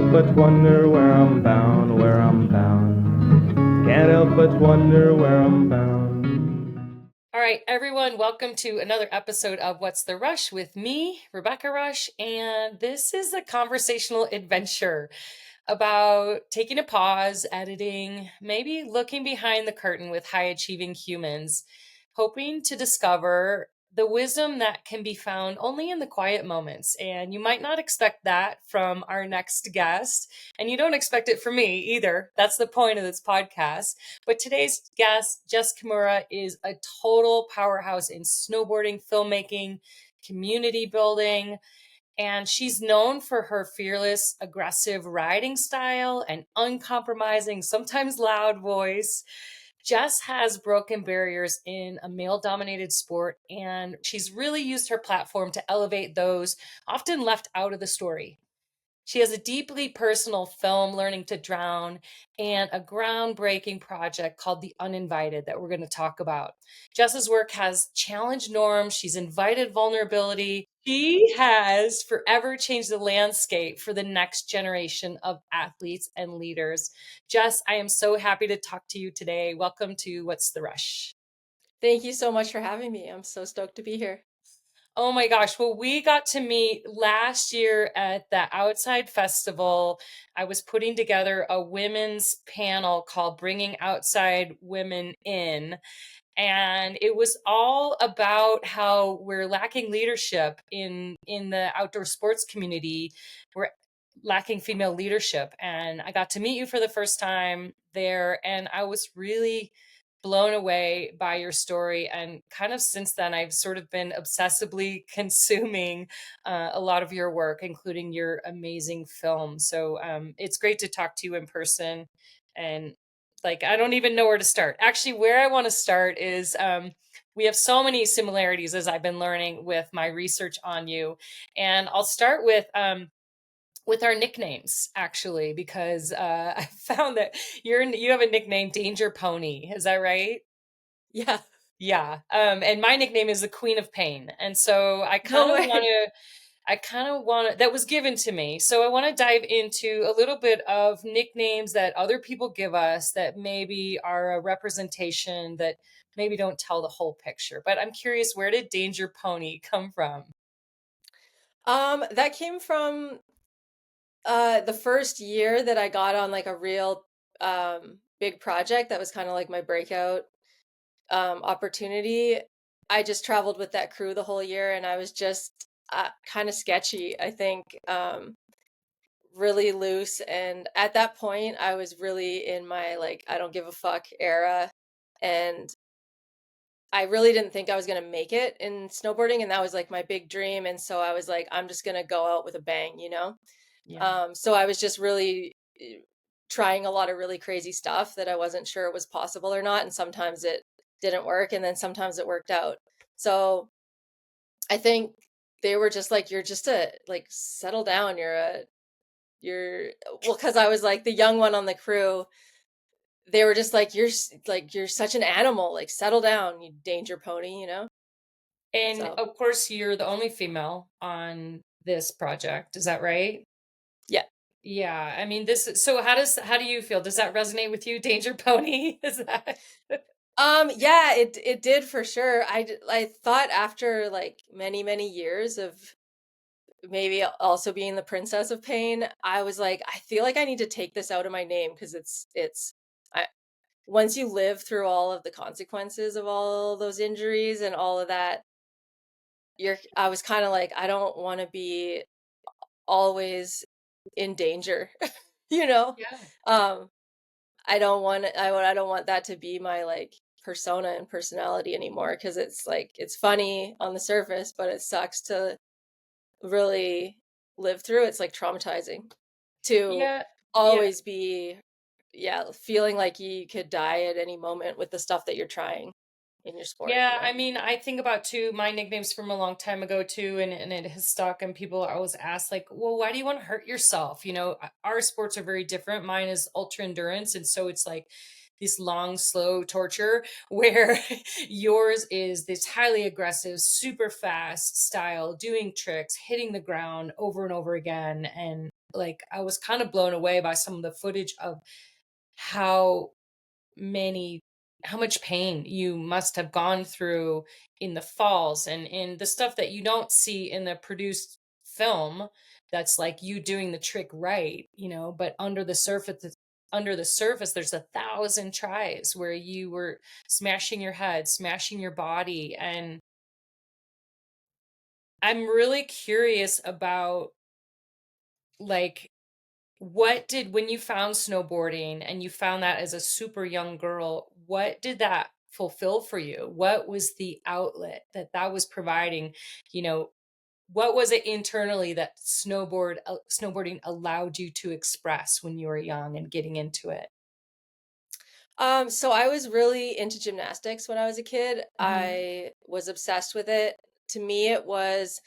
help but wonder where I'm bound, where I'm bound. Can't help but wonder where I'm bound. All right, everyone, welcome to another episode of What's the Rush with me, Rebecca Rusch, and this is a conversational adventure about taking a pause, editing, maybe looking behind the curtain with high achieving humans, hoping to discover the wisdom that can be found only in the quiet moments. And you might not expect that from our next guest, and you don't expect it from me either. That's the point of this podcast. But today's guest, Jess Kimura, is a total powerhouse in snowboarding, filmmaking, community building, and she's known for her fearless, aggressive riding style and uncompromising, sometimes loud voice. Jess has broken barriers in a male dominated sport, and she's really used her platform to elevate those often left out of the story. She has a deeply personal film, Learning to Drown, and a groundbreaking project called The Uninvited that we're going to talk about. Jess's work has challenged norms. She's invited vulnerability. She has forever changed the landscape for the next generation of athletes and leaders. Jess, I am so happy to talk to you today. Welcome to What's the Rush? Thank you so much for having me. I'm so stoked to be here. Oh my gosh. Well, we got to meet last year at the Outside Festival. I was putting together a women's panel called Bringing Outside Women In. And it was all about how we're lacking leadership in the outdoor sports community. We're lacking female leadership. And I got to meet you for the first time there, and I was really blown away by your story. And kind of since then, I've sort of been obsessively consuming a lot of your work, including your amazing film. So it's great to talk to you in person. And like, I don't even know where to start. Actually, where I want to start is we have so many similarities, as I've been learning with my research on you. And I'll start with our nicknames, actually, because I found that you have a nickname, Danger Pony. Is that right? Yeah, Yeah. And my nickname is the Queen of Pain. And so no way. I kind of want to, that was given to me. So I want to dive into a little bit of nicknames that other people give us that maybe are a representation that maybe don't tell the whole picture. But I'm curious, where did Danger Pony come from? That came from the first year that I got on like a real big project that was kind of like my breakout opportunity. I just traveled with that crew the whole year and I was just kind of sketchy, I think, really loose. And at that point, I was really in my like, I don't give a fuck era. And I really didn't think I was going to make it in snowboarding, and that was like my big dream. And so I was like, I'm just going to go out with a bang, you know? Yeah. So I was just really trying a lot of really crazy stuff that I wasn't sure was possible or not. And sometimes it didn't work, and then sometimes it worked out. So I think they were just like, you're just like, settle down. Well, because I was like the young one on the crew. They were just like, like, you're such an animal. Like, settle down, you danger pony, you know? And So, of course, you're the only female on this project. Is that right? yeah. Yeah. I mean, so how do you feel? Does that resonate with you, Danger Pony? Is that? Yeah, it did for sure. I thought after like many years of maybe also being the princess of pain, I was like, I feel like I need to take this out of my name because it's I once you live through all of the consequences of all those injuries and all of that, I was kind of like, I don't want to be always in danger, you know? Yeah. Um, I don't want that to be my like persona and personality anymore because it's like it's funny on the surface, but it sucks to really live through. It's like traumatizing to Yeah. Yeah. always be, yeah, feeling like you could die at any moment with the stuff that you're trying in your sport, you Yeah, know? I mean, I think about too my nicknames from a long time ago too, and it has stuck. And people always ask, like, "Well, why do you want to hurt yourself?" You know, our sports are very different. Mine is ultra endurance, and so it's like this long, slow torture. Where yours is this highly aggressive, super fast style, doing tricks, hitting the ground over and over again, and like I was kind of blown away by some of the footage of how many how much pain you must have gone through in the falls and in the stuff that you don't see in the produced film, that's like you doing the trick right, but under the surface there's 1,000 tries where you were smashing your head, smashing your body. And I'm really curious about, like, what did, when you found snowboarding and you found that as a super young girl, what did that fulfill for you? What was the outlet that was providing? You know, what was it internally that snowboarding allowed you to express when you were young and getting into it? So I was really into gymnastics when I was a kid. Hmm. I was obsessed with it. To me, it was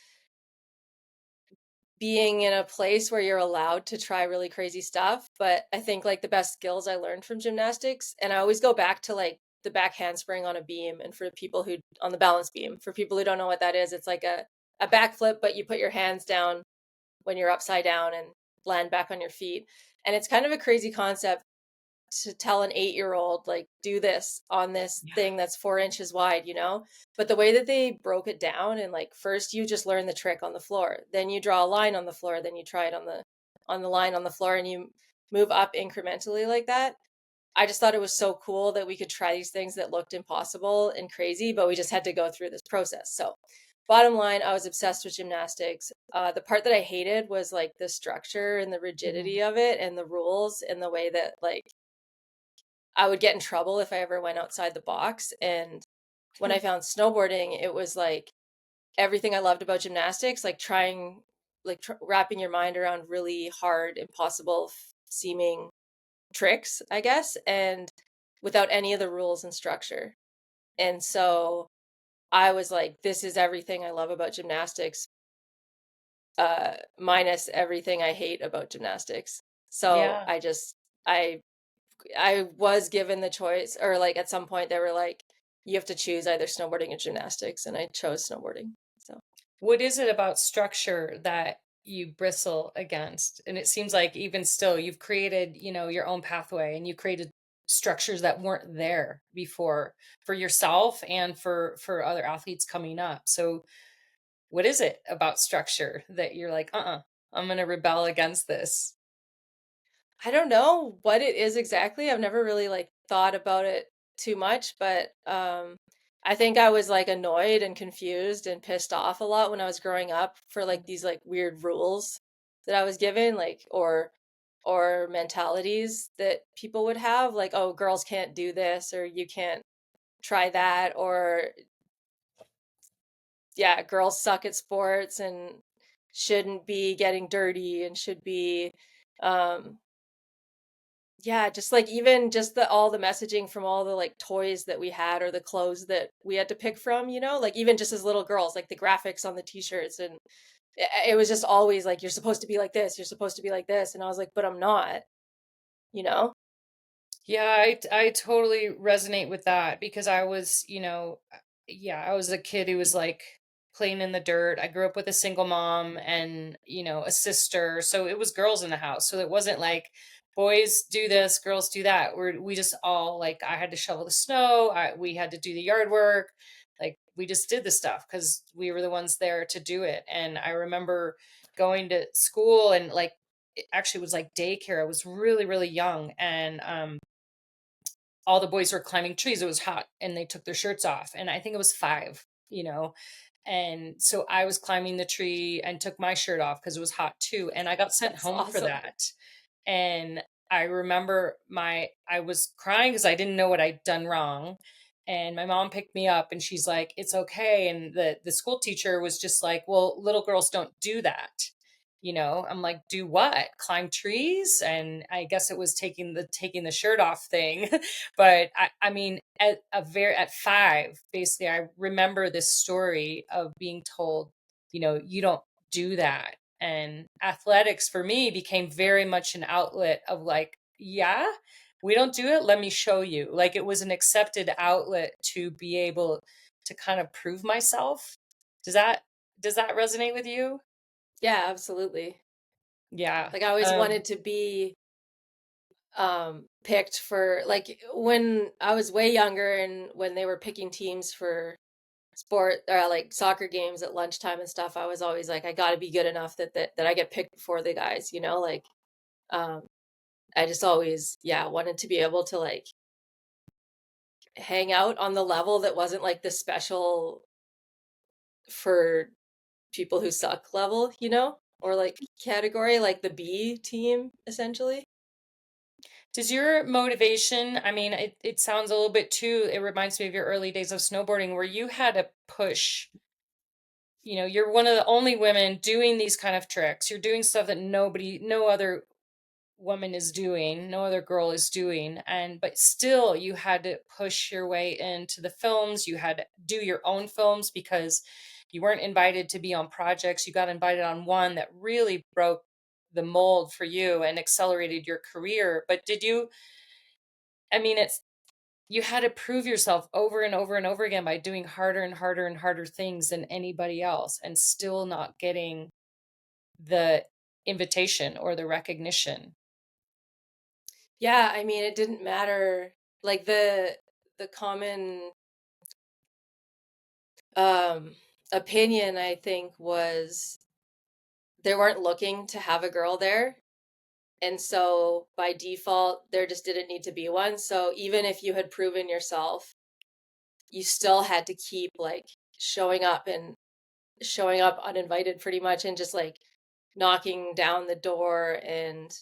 being in a place where you're allowed to try really crazy stuff. But I think like the best skills I learned from gymnastics, and I always go back to like the back handspring on a beam, and for people who on the balance beam, for people who don't know what that is, it's like a backflip, but you put your hands down when you're upside down and land back on your feet. And it's kind of a crazy concept to tell an 8-year-old like do this on this Yeah. thing that's 4 inches wide, but the way that they broke it down, and like first you just learn the trick on the floor, then you draw a line on the floor, then you try it on the line on the floor, and you move up incrementally like that. I just thought it was so cool that we could try these things that looked impossible and crazy, but we just had to go through this process. So bottom line, I was obsessed with gymnastics. The part that I hated was like the structure and the Mhm. rigidity of it and the rules and the way that like I would get in trouble if I ever went outside the box. And when I found snowboarding, it was like everything I loved about gymnastics, like trying, like wrapping your mind around really hard, impossible seeming tricks, I guess, and without any of the rules and structure. And so I was like, this is everything I love about gymnastics, minus everything I hate about gymnastics. So Yeah. I I was given the choice, or like at some point they were like, you have to choose either snowboarding or gymnastics, and I chose snowboarding. So What is it about structure that you bristle against? And it seems like even still, you've created, your own pathway, and you created structures that weren't there before for yourself and for other athletes coming up. So what is it about structure that you're like, I'm gonna rebel against this? I don't know what it is exactly. I've never really like thought about it too much, but I think I was like annoyed and confused and pissed off a lot when I was growing up for like these like weird rules that I was given, like or mentalities that people would have, like, oh, girls can't do this, or you can't try that, or yeah, girls suck at sports and shouldn't be getting dirty and should be um yeah, just like even just the all the messaging from all the like toys that we had or the clothes that we had to pick from, like even just as little girls, like the graphics on the t-shirts, and it was just always like you're supposed to be like this, you're supposed to be like this, and I was like, but I'm not, you know? Yeah, I totally resonate with that because I was, yeah, I was a kid who was like playing in the dirt. I grew up with a single mom and, a sister. So it was girls in the house. So it wasn't like boys do this, girls do that. We just all like, I had to shovel the snow. We had to do the yard work. Like we just did the stuff because we were the ones there to do it. And I remember going to school and like, it actually was like daycare. I was really, really young. And, all the boys were climbing trees. It was hot and they took their shirts off. And I think it was 5, And so I was climbing the tree and took my shirt off because it was hot too. And I got sent That's home for awesome. that. And I remember I was crying because I didn't know what I'd done wrong. And my mom picked me up and she's like, it's okay. And the school teacher was just like, well, little girls don't do that. I'm like, do what? Climb trees? And I guess it was taking the shirt off thing. But I mean, at 5, basically, I remember this story of being told, you don't do that. And athletics for me became very much an outlet of like, yeah, we don't do it. Let me show you. Like it was an accepted outlet to be able to kind of prove myself. Does that does that resonate with you? Yeah, absolutely. Yeah. Like I always wanted to be picked for, like when I was way younger and when they were picking teams for sport or like soccer games at lunchtime and stuff, I was always like, I got to be good enough that I get picked before the guys, you know, like um I just always, yeah, wanted to be able to like hang out on the level that wasn't like the special for people who suck level, you know, or like category, like the B team essentially. Does your motivation, I mean, it sounds a little bit too, it reminds me of your early days of snowboarding where you had to push, you're one of the only women doing these kind of tricks. You're doing stuff that no other woman is doing, no other girl is doing. But still you had to push your way into the films. You had to do your own films because you weren't invited to be on projects. You got invited on one that really broke the mold for you and accelerated your career. But I mean, you had to prove yourself over and over and over again by doing harder and harder and harder things than anybody else and still not getting the invitation or the recognition. Yeah, I mean, it didn't matter. Like the common um opinion, I think, was they weren't looking to have a girl there. And so by default, there just didn't need to be one. So even if you had proven yourself, you still had to keep like showing up and showing up uninvited pretty much, and just like knocking down the door and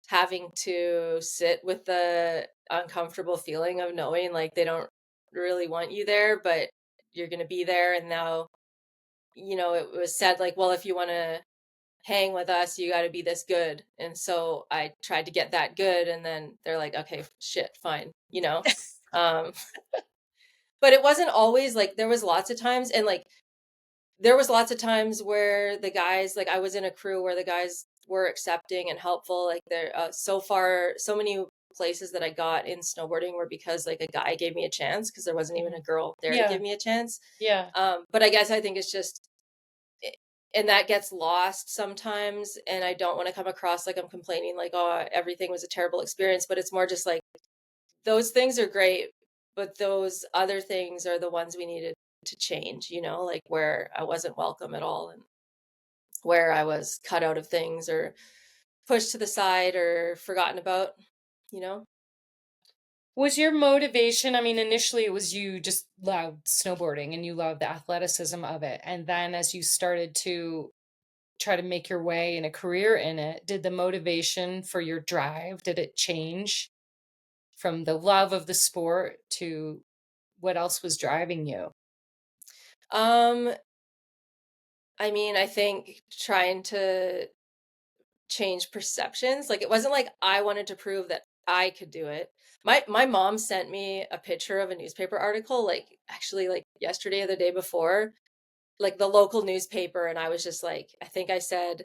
having to sit with the uncomfortable feeling of knowing like they don't really want you there, but you're going to be there. And now, you know, it was said like, well, if you want to hang with us, you got to be this good. And so I tried to get that good. And then they're like, okay, shit, fine, you know? Um, but it wasn't always like, there was lots of times, and like there was lots of times where the guys, like I was in a crew where the guys were accepting and helpful. Like there, so far, so many places that I got in snowboarding were because like a guy gave me a chance because there wasn't even Mhm. a girl there to Yeah. give me a chance. Yeah. But I guess I think it's just, and that gets lost sometimes. And I don't want to come across like I'm complaining, like, oh, everything was a terrible experience. But it's more just like those things are great, but those other things are the ones we needed to change, you know, like where I wasn't welcome at all and where I was cut out of things or pushed to the side or forgotten about, you know? Was your motivation, I mean, initially it was you just loved snowboarding and you loved the athleticism of it. And then as you started to try to make your way in a career in it, did the motivation for your drive, did it change from the love of the sport to what else was driving you? Um, I mean, I think trying to change perceptions, like it wasn't like I wanted to prove that I could do it. My mom sent me a picture of a newspaper article, like actually like yesterday or the day before, like the local newspaper, and I was just like, I think I said,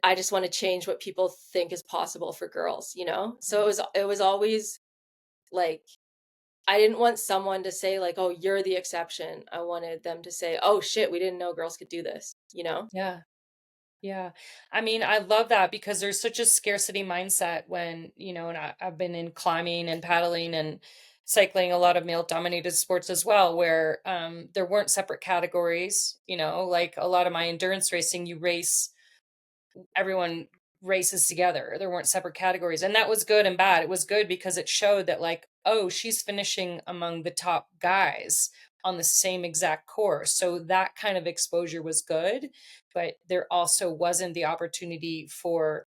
I just want to change what people think is possible for girls, you know? So it was always like I didn't want someone to say like, "Oh, you're the exception." I wanted them to say, "Oh shit, we didn't know girls could do this," you know? Yeah. Yeah. I mean, I love that because there's such a scarcity mindset when, and I've been in climbing and paddling and cycling, a lot of male dominated sports as well, where there weren't separate categories, like a lot of my endurance racing, everyone races together. There weren't separate categories. And that was good and bad. It was good because it showed that, like, oh, she's finishing among the top guys on the same exact course. So that kind of exposure was good. But there also wasn't the opportunity for,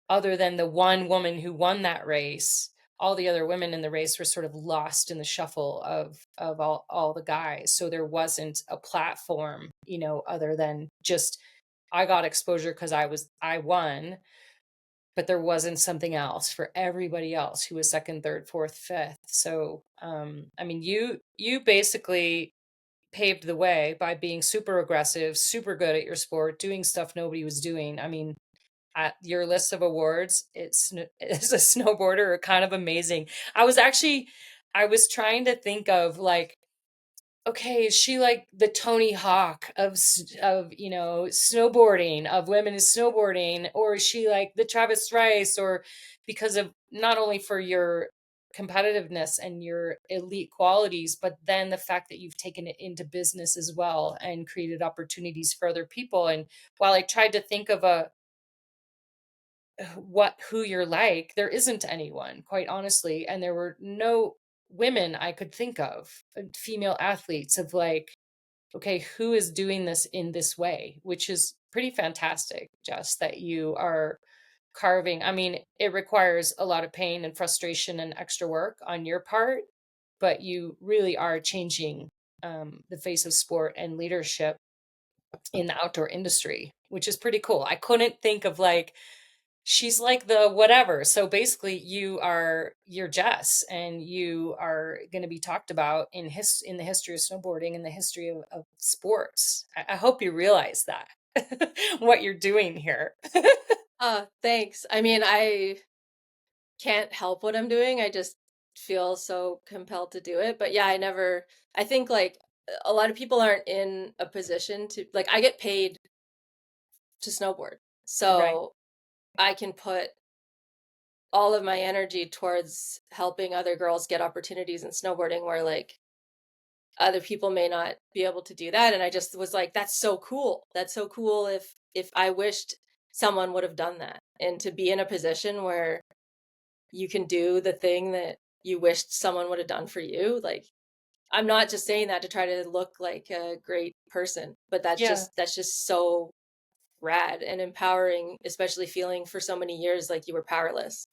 other than the one woman who won that race, all the other women in the race were sort of lost in the shuffle of all the guys. So there wasn't a platform, other than just I got exposure because I won, but there wasn't something else for everybody else who was second, third, fourth, fifth. So I mean, you basically paved the way by being super aggressive, super good at your sport, doing stuff nobody was doing. I mean, your list of awards, as a snowboarder, are kind of amazing. I was trying to think of, like, okay, is she like the Tony Hawk of snowboarding, of women in snowboarding, or is she like the Travis Rice, or because of not only for your competitiveness and your elite qualities, but then the fact that you've taken it into business as well and created opportunities for other people. And while I tried to think of a who you're like, there isn't anyone, quite honestly, and there were no women I could think of, female athletes of like, okay, who is doing this in this way, which is pretty fantastic, Jess, that you are carving. I mean, it requires a lot of pain and frustration and extra work on your part, but you really are changing the face of sport and leadership in the outdoor industry, which is pretty cool. I couldn't think of like, she's like the whatever. So basically you're Jess, and you are going to be talked about in the history of snowboarding and the history of sports. I hope you realize that what you're doing here. Thanks. I mean, I can't help what I'm doing. I just feel so compelled to do it. But yeah, I think like a lot of people aren't in a position to, like, I get paid to snowboard. Right. So I can put all of my energy towards helping other girls get opportunities in snowboarding where like other people may not be able to do that. And I just was like, that's so cool. That's so cool if I wished someone would have done that. And to be in a position where you can do the thing that you wished someone would have done for you. Like, I'm not just saying that to try to look like a great person, but Yeah. that's just so rad and empowering, especially feeling for so many years like you were powerless,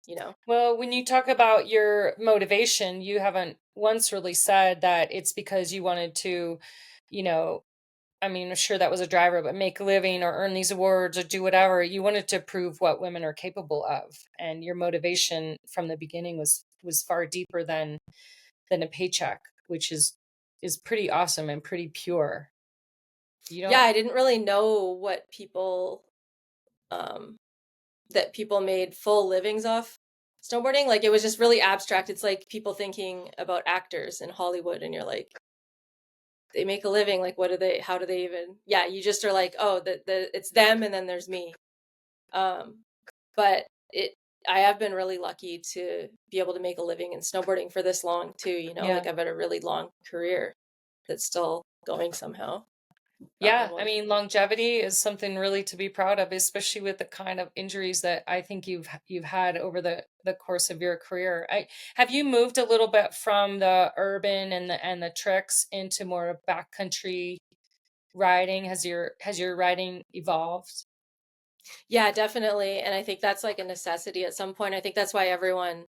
you know? Well, when you talk about your motivation, you haven't once really said that it's because you wanted to, you know, I mean, sure that was a driver, but make a living or earn these awards or do whatever. You wanted to prove what women are capable of, and your motivation from the beginning was far deeper than a paycheck, which is pretty awesome and pretty pure. You Yeah, don't, I didn't really know what um, that people made full livings off snowboarding. Like, it was just really abstract. It's like people thinking about actors in Hollywood, and you're like, they make a living. Like, what do they, how do they even, yeah, you just are like, oh, it's them, and then there's me. Um, but it, I have been really lucky to be able to make a living in snowboarding for this long too, you know, yeah. like I've had a really long career that's still going somehow, knock on Yeah, I wood. mean, longevity is something really to be proud of, especially with the kind of injuries that I think you've had over the course of your career. I have you moved a little bit from the urban and the tricks into more backcountry riding? Has your riding evolved? Yeah, definitely. And I think that's like a necessity at some point. I think that's why everyone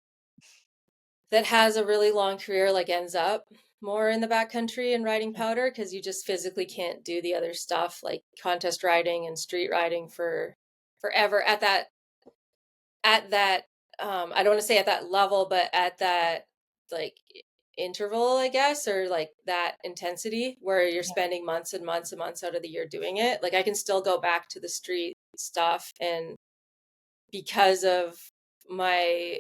that has a really long career like ends up more in the backcountry and riding powder because you just physically can't do the other stuff like contest riding and street riding for forever at that I don't want to say at that level, but at that like interval, I guess, or like that intensity where you're Yeah. spending months and months and months out of the year doing it. Like, I can still go back to the street stuff, and because of my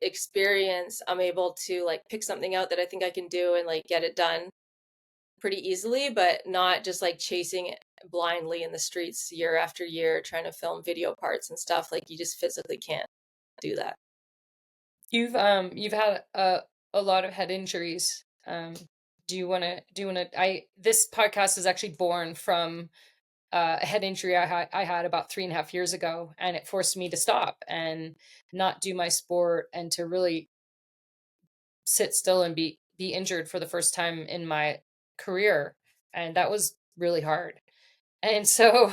experience, I'm able to like pick something out that I think I can do and like get it done pretty easily, but not just like chasing it blindly in the streets year after year trying to film video parts and stuff. Like, you just physically can't do that. You've had a lot of head injuries. Do you want to I this podcast is actually born from a head injury I had about 3.5 years ago, and it forced me to stop and not do my sport and to really sit still and be injured for the first time in my career, and that was really hard. And so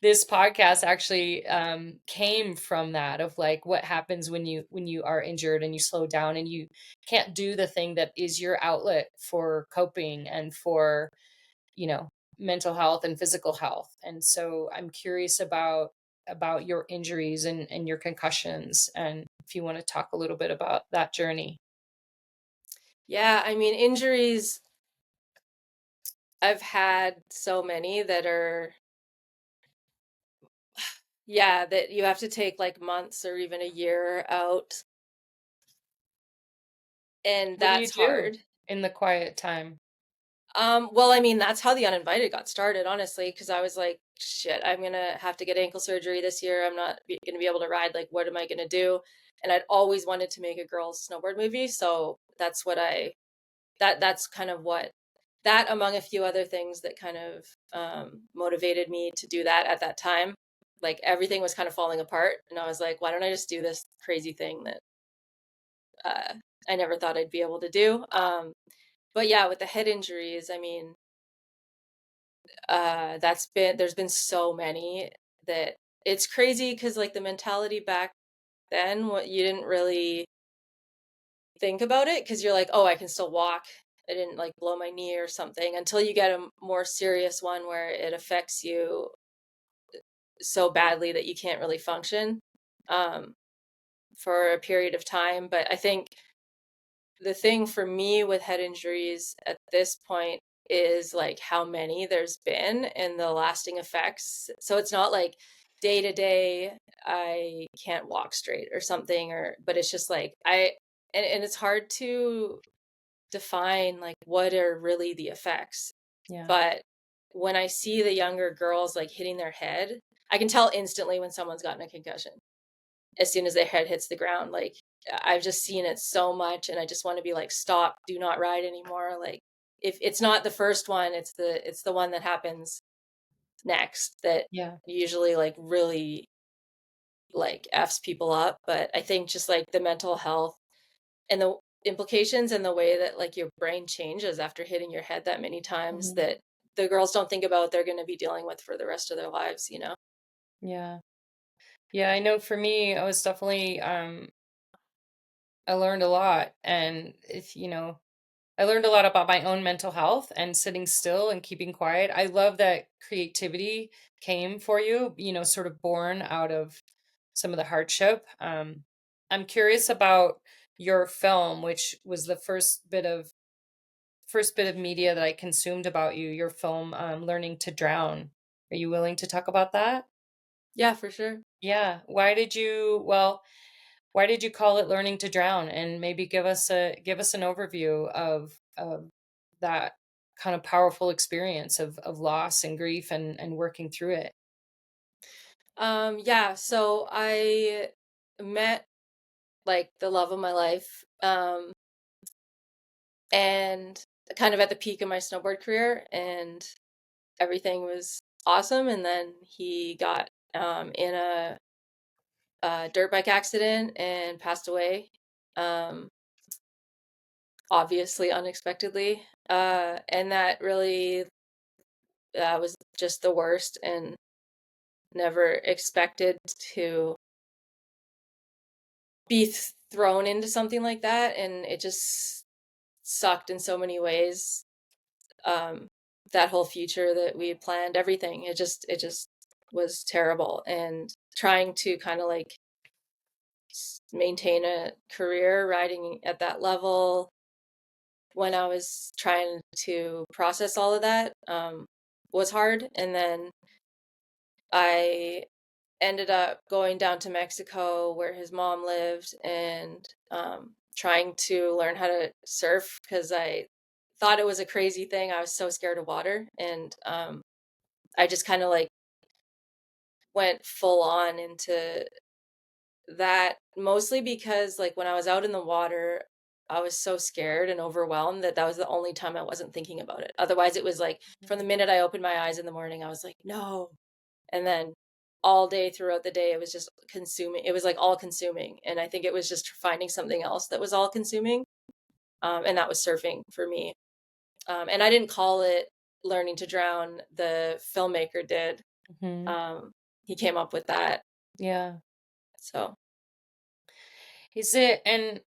this podcast actually came from that of like what happens when you are injured and you slow down and you can't do the thing that is your outlet for coping and for you know mental health and physical health. And so I'm curious about your injuries and your concussions, and if you want to talk a little bit about that journey. Yeah, I mean, injuries, I've had so many that are, yeah, that you have to take like months or even a year out, and What do you that's do hard. in the quiet time? Well, I mean, that's how the Uninvited got started, honestly, because I was like, shit, I'm gonna have to get ankle surgery this year. I'm not gonna be able to ride. Like, what am I gonna do? And I'd always wanted to make a girls' snowboard movie, so that's what that's kind of what that, among a few other things, that kind of motivated me to do that at that time. Like everything was kind of falling apart, and I was like, why don't I just do this crazy thing that uh, I never thought I'd be able to do? But yeah, with the head injuries, I mean, there's been so many that it's crazy because like the mentality back then, what you didn't really think about it because you're like, oh, I can still walk. I didn't like blow my knee or something until you get a more serious one where it affects you so badly that you can't really function um, for a period of time. But I think the thing for me with head injuries at this point is like how many there's been and the lasting effects. So it's not like day to day I can't walk straight or something, or but it's just like and it's hard to define like what are really the effects. Yeah. But when I see the younger girls like hitting their head, I can tell instantly when someone's gotten a concussion as soon as their head hits the ground. Like I've just seen it so much, and I just want to be like, stop, do not ride anymore. Like if it's not the first one, it's the one that happens next that Yeah. usually like really like f's people up. But I think just like the mental health and the implications and the way that like your brain changes after hitting your head that many times Mhm. that the girls don't think about they're going to be dealing with for the rest of their lives, you know? Yeah. Yeah, I know for me, I was definitely I learned a lot, and if I learned a lot about my own mental health and sitting still and keeping quiet. I love that creativity came for you, sort of born out of some of the hardship. I'm curious about your film, which was the first bit of media that I consumed about you, your film, Learning to Drown. Are you willing to talk about that? Yeah, for sure. Yeah. Why did you call it Learning to Drown? And maybe give us an overview of that kind of powerful experience of loss and grief and working through it. Yeah, so I met like the love of my life, and kind of at the peak of my snowboard career, and everything was awesome. And then he got in a dirt bike accident and passed away, um, obviously unexpectedly. And that really was just the worst, and never expected to be thrown into something like that. And it just sucked in so many ways. Um, that whole future that we had planned, everything, it just was terrible. And trying to kind of like maintain a career riding at that level when I was trying to process all of that was hard. And then I ended up going down to Mexico where his mom lived, and trying to learn how to surf because I thought it was a crazy thing. I was so scared of water. And I just kind of like went full on into that, mostly because like when I was out in the water, I was so scared and overwhelmed that that was the only time I wasn't thinking about it. Otherwise, it was like from the minute I opened my eyes in the morning, I was like, no. And then all day throughout the day, it was just consuming. It was like all consuming. And I think it was just finding something else that was all consuming. And that was surfing for me. And I didn't call it Learning to Drown. The filmmaker did. Hmm. Um, he came up with that. Yeah. So Is it and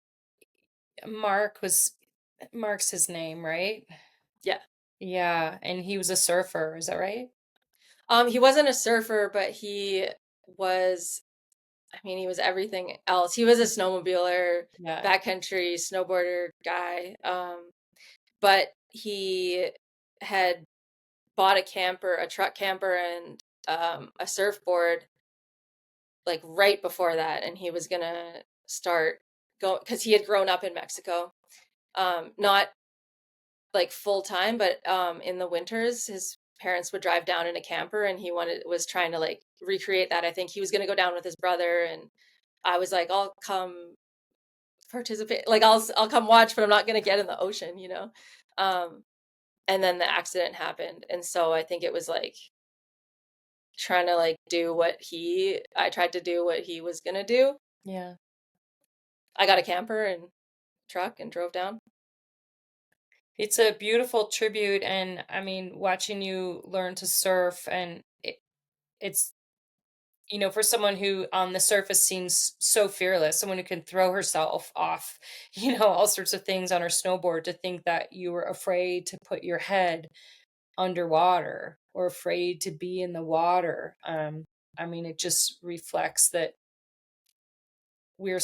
Mark's his name, right? yeah. Yeah, and he was a surfer, is that right? He wasn't a surfer, but he was, I mean, he was everything else. He was a snowmobiler, Yeah. backcountry snowboarder guy. But he had bought a camper, a truck camper, and a surfboard like right before that. And he was gonna start go because he had grown up in Mexico. Not like full time, but in the winters his parents would drive down in a camper, and he was trying to like recreate that. I think he was going to go down with his brother, and I was like, I'll come participate, like I'll come watch, but I'm not going to get in the ocean, you know. Um and then the accident happened, and so I think it was like trying to like do what he I tried to do what he was going to do. Yeah. I got a camper and truck and drove down. It's a beautiful tribute, and I mean, watching you learn to surf, and it's, for someone who on the surface seems so fearless, someone who can throw herself off, all sorts of things on her snowboard, to think that you were afraid to put your head underwater or afraid to be in the water. I mean, it just reflects that we're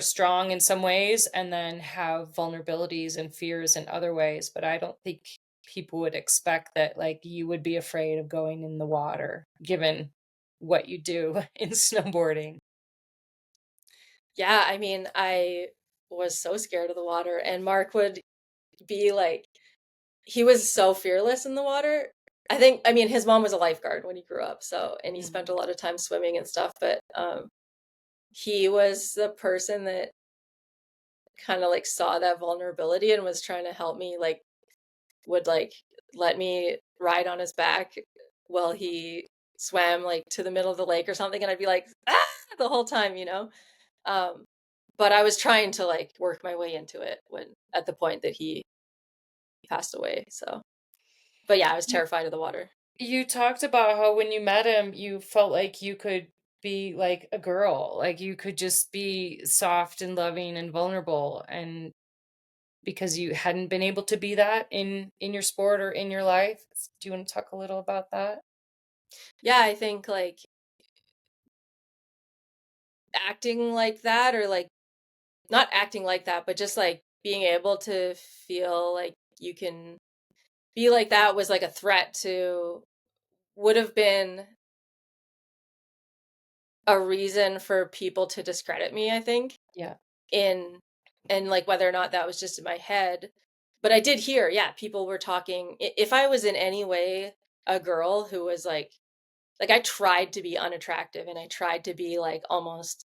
strong in some ways and then have vulnerabilities and fears in other ways, but I don't think people would expect that like you would be afraid of going in the water given what you do in snowboarding. Yeah, I mean, I was so scared of the water, and Mark would be like, he was so fearless in the water. I think, I mean, his mom was a lifeguard when he grew up, so, and he spent a lot of time swimming and stuff, but he was the person that kind of like saw that vulnerability and was trying to help me, like, would like let me ride on his back while he swam like to the middle of the lake or something, and I'd be like, ah, the whole time, you know? Um, but I was trying to like work my way into it when at the point that he passed away. So, but yeah, I was You terrified of the water. you talked about how when you met him, you felt like you could be like a girl, like you could just be soft and loving and vulnerable, and because you hadn't been able to be that in your sport or in your life. Do you want to talk a little about that? Yeah, I think like acting like that, or like not acting like that, but just like being able to feel like you can be like that was like a threat to, would have been a reason for people to discredit me, I think, Yeah. in, and like whether or not that was just in my head. But I did hear, yeah, people were talking. If I was in any way a girl who was like I tried to be unattractive, and I tried to be like almost,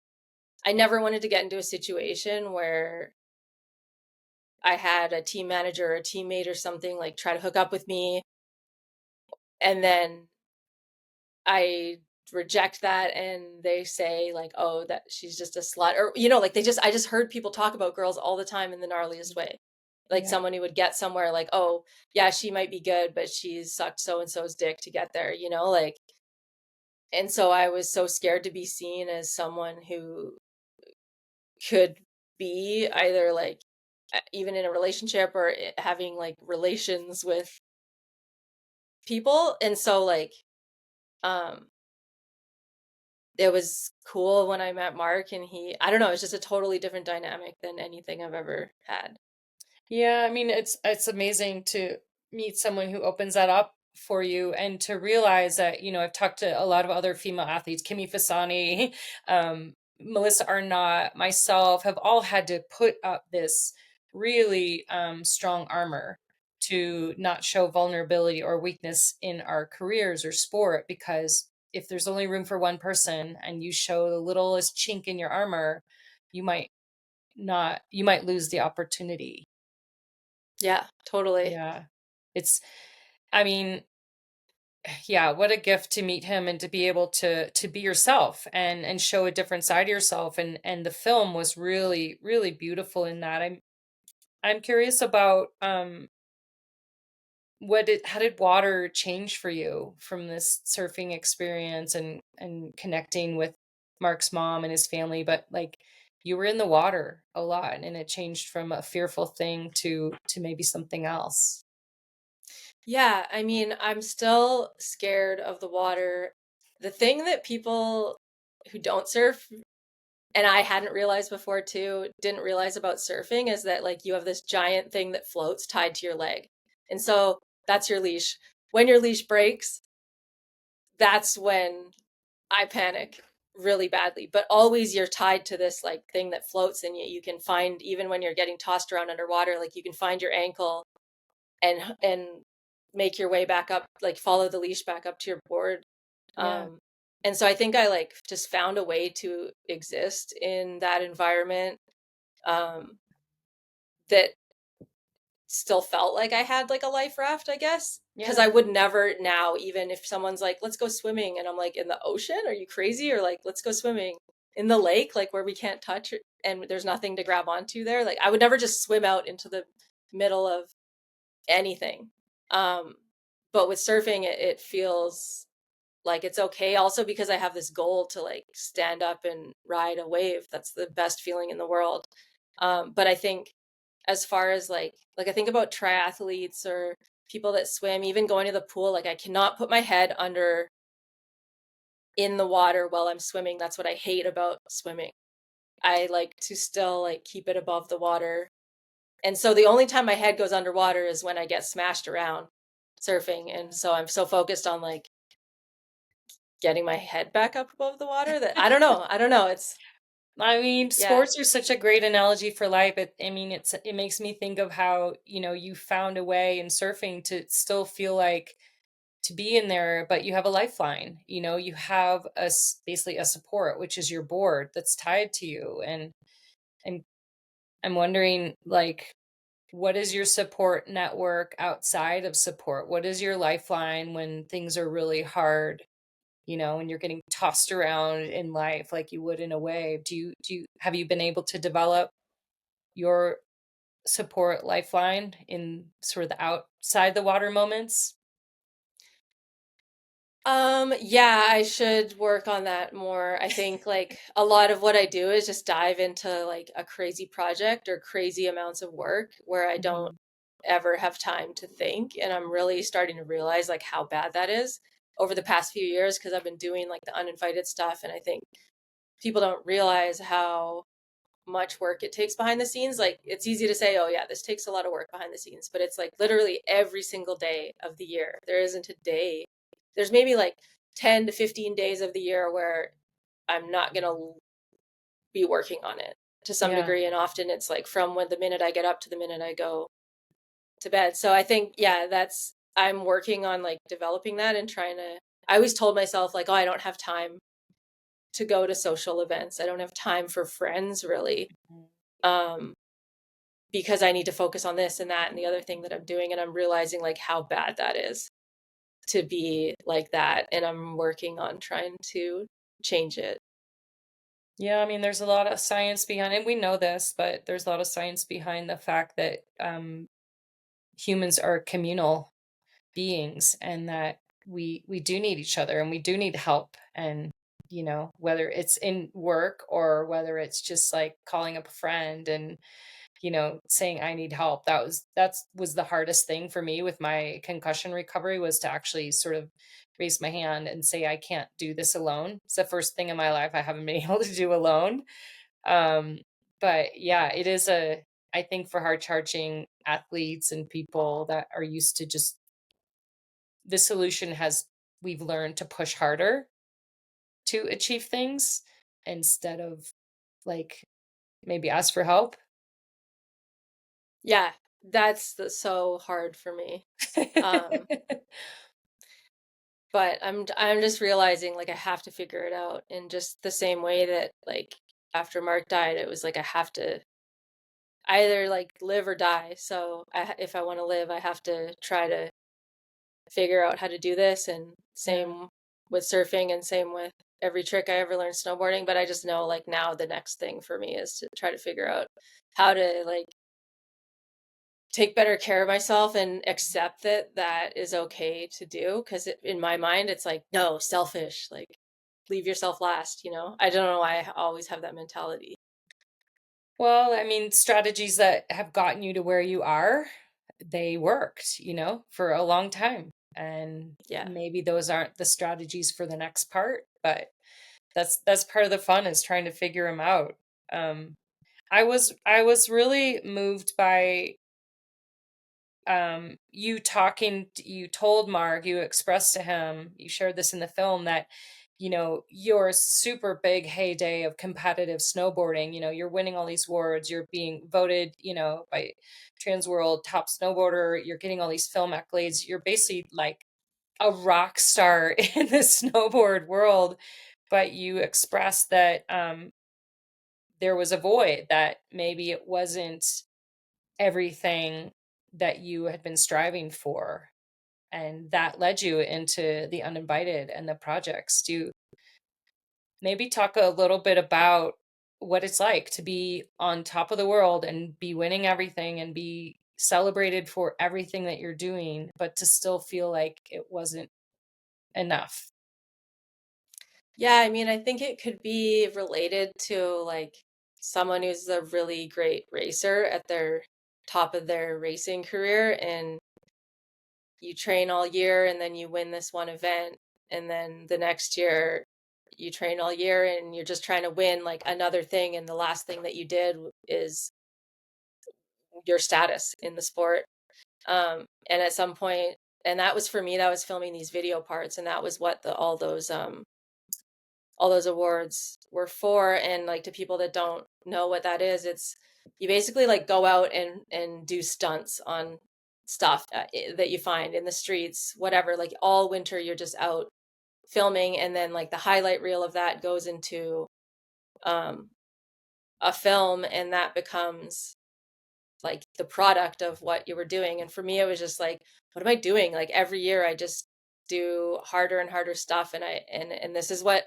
I never wanted to get into a situation where I had a team manager or a teammate or something like try to hook up with me, and then I reject that and they say like, oh, that she's just a slut, or you know, like I just heard people talk about girls all the time in the gnarliest way. Like Yeah. someone who would get somewhere like, oh, yeah, she might be good, but she's sucked so and so's dick to get there, you know, like. And so I was so scared to be seen as someone who could be either like even in a relationship or having like relations with people. And so like um it was cool when I met Mark, and I don't know, it's just a totally different dynamic than anything I've ever had. Yeah, I mean, it's amazing to meet someone who opens that up for you and to realize that, I've talked to a lot of other female athletes, Kimi Fasani, Melissa Arnott, myself, have all had to put up this really strong armor to not show vulnerability or weakness in our careers or sport, because if there's only room for one person and you show the littlest chink in your armor, you might you might lose the opportunity. Yeah, totally. Yeah. It's I mean, yeah, what a gift to meet him and to be able to be yourself and show a different side of yourself, and the film was really really beautiful in that. I'm curious about how did water change for you from this surfing experience and connecting with Mark's mom and his family, but like you were in the water a lot and it changed from a fearful thing to maybe something else. Yeah, I mean, I'm still scared of the water. The thing that people who don't surf, and I hadn't realized before too, didn't realize about surfing, is that like you have this giant thing that floats tied to your leg. And so that's your leash. When your leash breaks, that's when I panic really badly. But always you're tied to this like thing that floats, and you can find, even when you're getting tossed around underwater, like you can find your ankle and make your way back up, like follow the leash back up to your board. Yeah. And so I think I like just found a way to exist in that environment um, that still felt like I had like a life raft, I guess. Because Yeah. I would never now, even if someone's like, let's go swimming, and I'm like, in the ocean? Are you crazy? Or like, let's go swimming in the lake, like where we can't touch and there's nothing to grab onto there. Like, I would never just swim out into the middle of anything. Um, but with surfing, it feels like it's okay also because I have this goal to like stand up and ride a wave. That's the best feeling in the world. But I think as far as like I think about triathletes or people that swim, even going to the pool, like I cannot put my head under in the water while I'm swimming. That's what I hate about swimming. I like to still like keep it above the water. And so the only time my head goes underwater is when I get smashed around surfing. And so I'm so focused on like getting my head back up above the water that I don't know. I don't know. It's I mean, yeah. sports are such a great analogy for life. I mean, it makes me think of how, you found a way in surfing to still feel like to be in there, but you have a lifeline. You have basically a support, which is your board that's tied to you. And I'm wondering, like, what is your support network outside of support? What is your lifeline when things are really hard? And you're getting tossed around in life like you would in a wave. Have you been able to develop your support lifeline in sort of the outside the water moments? Yeah, I should work on that more. I think like a lot of what I do is just dive into like a crazy project or crazy amounts of work where I don't Mhm. ever have time to think. And I'm really starting to realize like how bad that is over the past few years because I've been doing like the uninvited stuff. And I think people don't realize how much work it takes behind the scenes. Like it's easy to say, oh yeah, this takes a lot of work behind the scenes, but it's like literally every single day of the year. There isn't a day. There's maybe like 10 to 15 days of the year where I'm not going to be working on it to some Yeah. degree. And often it's like from when the minute I get up to the minute I go to bed. So I think, yeah, I'm working on like developing that and trying to, I always told myself like, oh, I don't have time to go to social events. I don't have time for friends really. Um, because I need to focus on this and that and the other thing that I'm doing. And I'm realizing like how bad that is to be like that. And I'm working on trying to change it. Yeah, I mean, there's a lot of science behind it. We know this, but there's a lot of science behind the fact that humans are communal beings and that we do need each other and we do need help. And whether it's in work or whether it's just like calling up a friend and saying I need help. That was the hardest thing for me with my concussion recovery, was to actually sort of raise my hand and say I can't do this alone. It's the first thing in my life I haven't been able to do alone. um but yeah, it is a I think for hard charging athletes and people that are used to just the solution has we've learned to push harder to achieve things instead of like maybe ask for help. Yeah, so hard for me. Um, but I'm just realizing like I have to figure it out in just the same way that like after Mark died, it was like I have to either like live or die. So if I want to live, I have to try to figure out how to do this. And Yeah. same with surfing and same with every trick I ever learned snowboarding. But I just know like now the next thing for me is to try to figure out how to like take better care of myself and accept that that is okay to do. Because in my mind, it's like, no, selfish, like leave yourself last, you know? I don't know why I always have that mentality. Well, I mean, strategies that have gotten you to where you are, they worked, for a long time. And Yeah. maybe those aren't the strategies for the next part, but that's part of the fun, is trying to figure them out. Um, I was really moved by you told Mark, you expressed to him, you shared this in the film, that your super big heyday of competitive snowboarding. You're winning all these awards, you're being voted, by Trans World top snowboarder, you're getting all these film accolades, you're basically like a rock star in the snowboard world. But you expressed that there was a void, that maybe it wasn't everything that you had been striving for, and that led you into the Uninvited and the projects. Do you maybe talk a little bit about what it's like to be on top of the world and be winning everything and be celebrated for everything that you're doing, but to still feel like it wasn't enough? Yeah, I mean, I think it could be related to like someone who's a really great racer at their top of their racing career, and you train all year and then you win this one event, and then the next year you train all year and you're just trying to win like another thing, and the last thing that you did is your status in the sport. And at some point, and that was for me, that was filming these video parts, and that was what all those awards were for. And like, to people that don't know what that is, it's you basically like go out and do stunts on stuff that you find in the streets, whatever. Like all winter you're just out filming, and then like the highlight reel of that goes into um a film, and that becomes like the product of what you were doing. And for me, it was just like, what am I doing? Like every year I just do harder and harder stuff, and and this is what,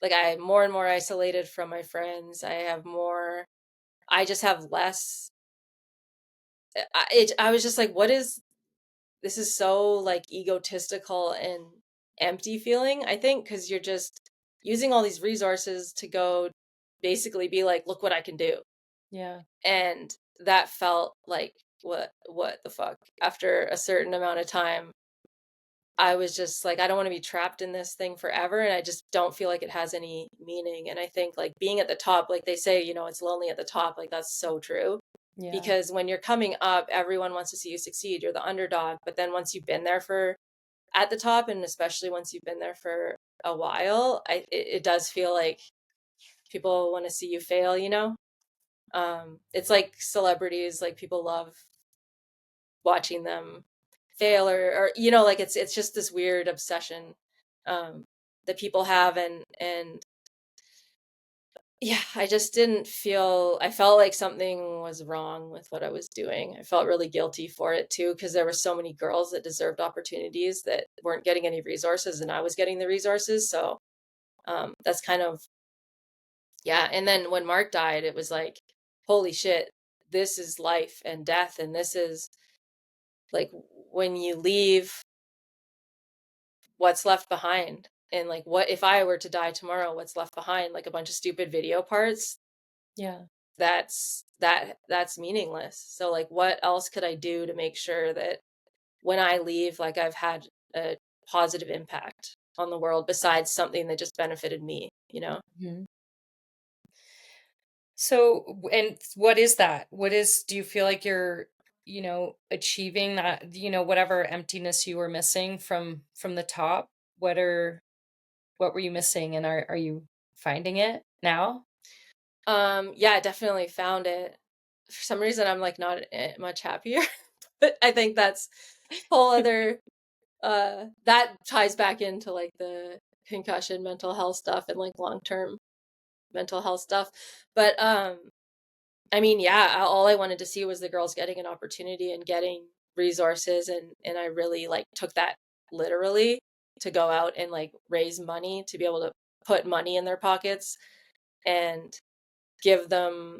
like, I'm more and more isolated from my friends. I just have less. I was just like, what is this? Is so like egotistical and empty feeling, I think, because you're just using all these resources to go basically be like, look what I can do. Yeah. And that felt like, what the fuck? After a certain amount of time, I was just like, I don't want to be trapped in this thing forever. And I just don't feel like it has any meaning. And I think like being at the top, like they say, it's lonely at the top. Like that's so true. Yeah. Because when you're coming up, everyone wants to see you succeed. You're the underdog. But then once you've been there for at the top, and especially once you've been there for a while, it does feel like people want to see you fail. It's like celebrities, like people love watching them fail, or like it's just this weird obsession um that people have. And yeah, I just didn't feel, I felt like something was wrong with what I was doing. I felt really guilty for it too, because there were so many girls that deserved opportunities that weren't getting any resources, and I was getting the resources. So that's kind of, yeah. And then when Mark died, it was like, holy shit, this is life and death. And this is like, when you leave, what's left behind. And like, what if I were to die tomorrow, what's left behind? Like a bunch of stupid video parts. Yeah. That's meaningless. So like, what else could I do to make sure that when I leave, like I've had a positive impact on the world besides something that just benefited me? Mhm. So, and what is that? Do you feel like you're, achieving that, whatever emptiness you were missing from the top? What were you missing, and are you finding it now? Yeah, I definitely found it. For some reason, I'm like not much happier, but I think that's whole other that ties back into like the concussion mental health stuff and like long-term mental health stuff. But I mean, yeah, all I wanted to see was the girls getting an opportunity and getting resources, and I really like took that literally, to go out and like raise money to be able to put money in their pockets and give them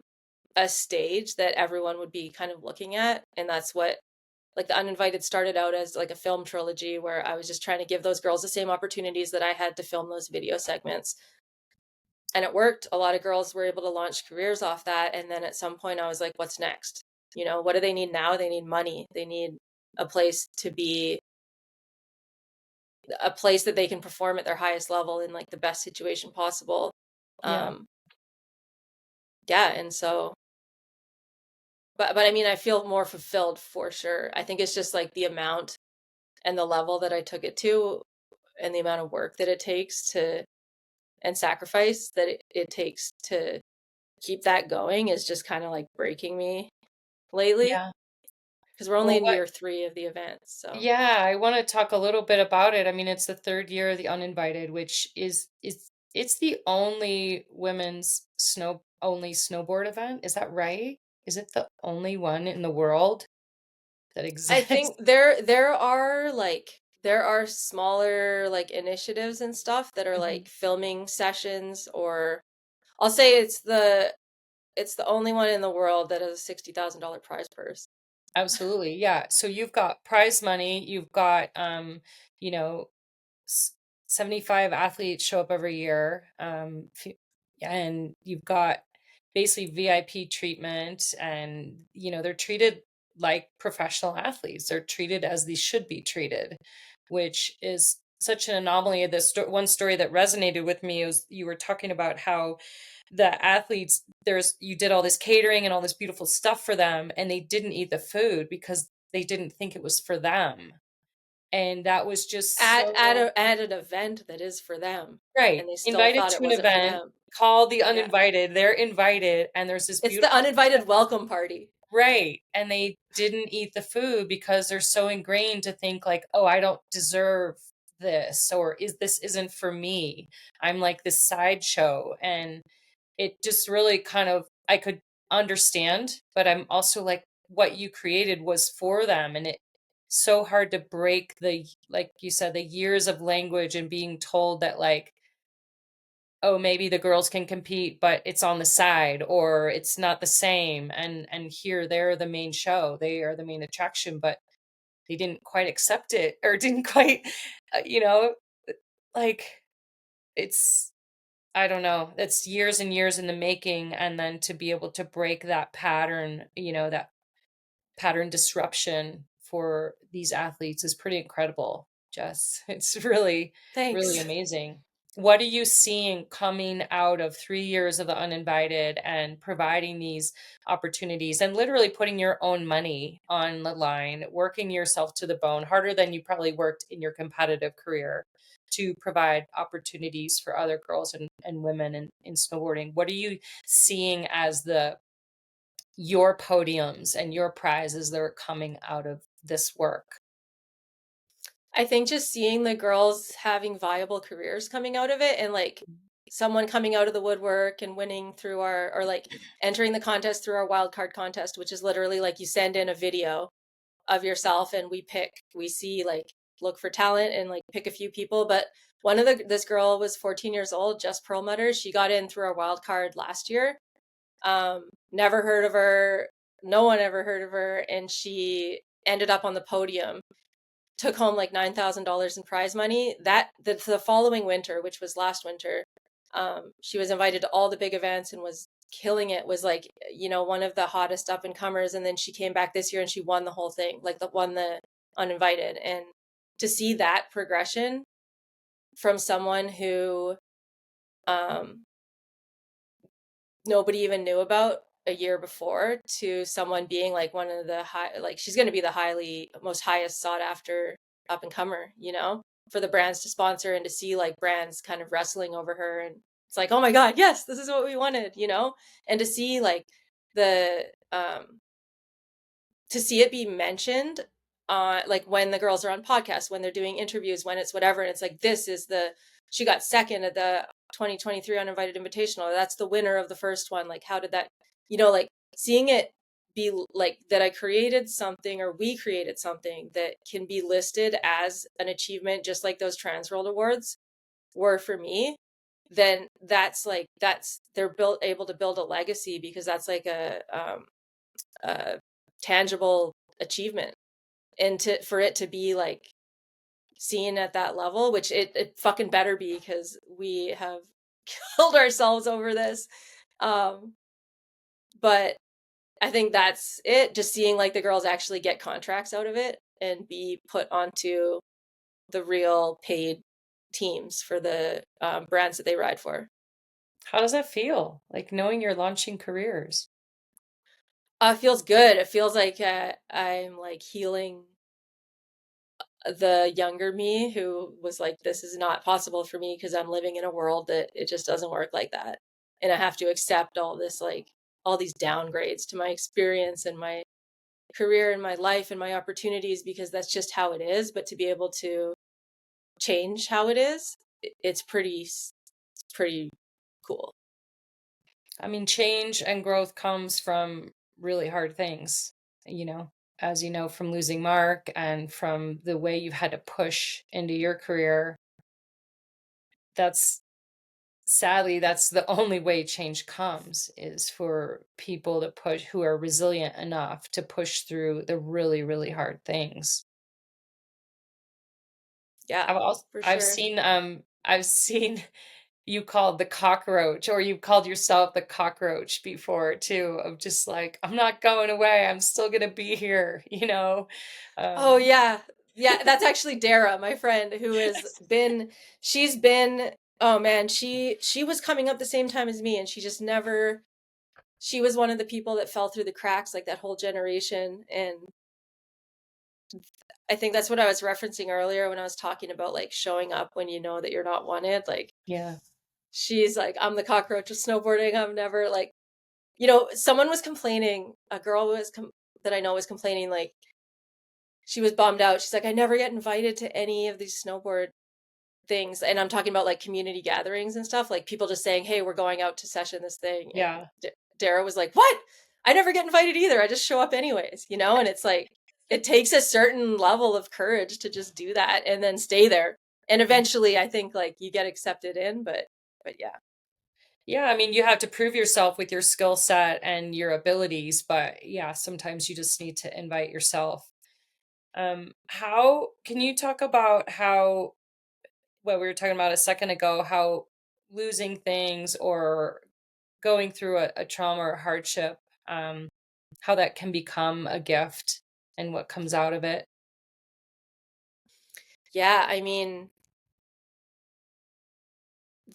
a stage that everyone would be kind of looking at. And that's what, like, the Uninvited started out as like a film trilogy where I was just trying to give those girls the same opportunities that I had to film those video segments. And it worked. A lot of girls were able to launch careers off that. And then at some point I was like, what's next? What do they need now? They need money. They need a place to be, a place that they can perform at their highest level in like the best situation possible. Yeah. Um, yeah. And so, but I mean, I feel more fulfilled for sure. I think it's just like the amount and the level that I took it to, and the amount of work that it takes to and sacrifice that it takes to keep that going is just kind of like breaking me lately Yeah. because we're only Well, in year 3 of the event. So yeah, I want to talk a little bit about it. I mean, it's the third year of the Uninvited, which is it's the only women's snowboard event. Is that right? Is it the only one in the world that I exists? think there are smaller like initiatives and stuff that are Mhm. like filming sessions, or I'll say it's the only one in the world that has a $60,000 prize purse. Absolutely. Yeah. So you've got prize money, you've got you know, s- 75 athletes show up every year. And you've got basically VIP treatment, and they're treated like professional athletes. They're treated as they should be treated, which is such an anomaly. One story that resonated with me was you were talking about how the athletes, you did all this catering and all this beautiful stuff for them, and they didn't eat the food because they didn't think it was for them. And that was just so At an event that is for them, right. and they still Invited thought it to an wasn't for event them. called The Yeah. Uninvited. They're invited, and there's this It's the beautiful uninvited welcome party. right. And they didn't eat the food because they're so ingrained to think like, oh, I don't deserve this, or this isn't for me. I'm like this sideshow. And it just really kind of, I could understand, but I'm also like, what you created was for them. And it so hard to break like you said, the years of language and being told that like, oh, maybe the girls can compete, but it's on the side, or it's not the same. And here they're the main show. They are the main attraction, but they didn't quite accept it, or didn't quite, you know, like it's, I don't know. It's years and years in the making, and then to be able to break that pattern, that pattern disruption for these athletes is pretty incredible, Jess. It's really, really Thanks. amazing. What are you seeing coming out of 3 years of the Uninvited and providing these opportunities and literally putting your own money on the line, working yourself to the bone, harder than you probably worked in your competitive career to provide opportunities for other girls and women in snowboarding? What are you seeing as your podiums and your prizes that are coming out of this work? I think just seeing the girls having viable careers coming out of it, and like someone coming out of the woodwork and winning through or like entering the contest through our wild card contest, which is literally like you send in a video of yourself and we see like look for talent and like pick a few people. But this girl was 14 years old, Jess Perlmutter. She got in through our wild card last year. Never heard of her. No one ever heard of her. And she ended up on the podium, took home like $9,000 in prize money. The following winter, which was last winter, she was invited to all the big events and was killing it. Was like, one of the hottest up and comers. And then she came back this year and she won the whole thing, like won the Uninvited. And to see that progression from someone who um, nobody even knew about a year before to someone being like one of the high, like she's going to be the most highest sought after up and comer, for the brands to sponsor and to see like brands kind of wrestling over her. And it's like, oh my God, yes, this is what we wanted, and to see like the, to see it be mentioned, like when the girls are on podcasts, when they're doing interviews, when it's whatever, and it's like, she got second at the 2023 Uninvited Invitational. That's the winner of the first one. Like, how did that, like seeing it be like that I created something, or we created something that can be listed as an achievement, just like those Trans World Awards were for me. Then that's they're able to build a legacy, because that's like a tangible achievement, and for it to be like seen at that level, which it fucking better be, because we have killed ourselves over this. But I think that's it, just seeing like the girls actually get contracts out of it and be put onto the real paid teams for the brands that they ride for. How does that feel? Like knowing you're launching careers? It feels good. It feels like I'm like healing the younger me who was like, this is not possible for me because I'm living in a world that it just doesn't work like that. And I have to accept all this, like, all these downgrades to my experience and my career and my life and my opportunities because that's just how it is. But to be able to change how it is, it's pretty cool. I mean, change and growth comes from really hard things, you know, as you know, from losing Mark and from the way you've had to push into your career. That's sadly, that's the only way change comes is for people to push who are resilient enough to push through the really, really hard things. Yeah, for I've sure. seen I've seen you called the cockroach, or you've called yourself the cockroach before too, of just like, I'm not going away, I'm still gonna be here, you know? Oh Um, yeah. Yeah, that's actually Dara, my friend, who has been she's been oh man, she was coming up the same time as me and she just never she was one of the people that fell through the cracks like that whole generation. And I think that's what I was referencing earlier when I was talking about like showing up when you know that you're not wanted. Like yeah, she's like, I'm the cockroach of snowboarding. I'm never like, someone was complaining, a girl that I know was complaining, like she was bummed out. She's like, I never get invited to any of these snowboard things. And I'm talking about like community gatherings and stuff, like people just saying, hey, we're going out to session this thing. And yeah, Dara was like, what? I never get invited either. I just show up anyways, And it's like, it takes a certain level of courage to just do that and then stay there. And eventually I think like you get accepted in, but yeah. yeah. I mean, you have to prove yourself with your skill set and your abilities, but yeah, sometimes you just need to invite yourself. How can you talk about how what we were talking about a second ago, how losing things or going through a trauma or hardship, um, how that can become a gift and what comes out of it? Yeah, I mean,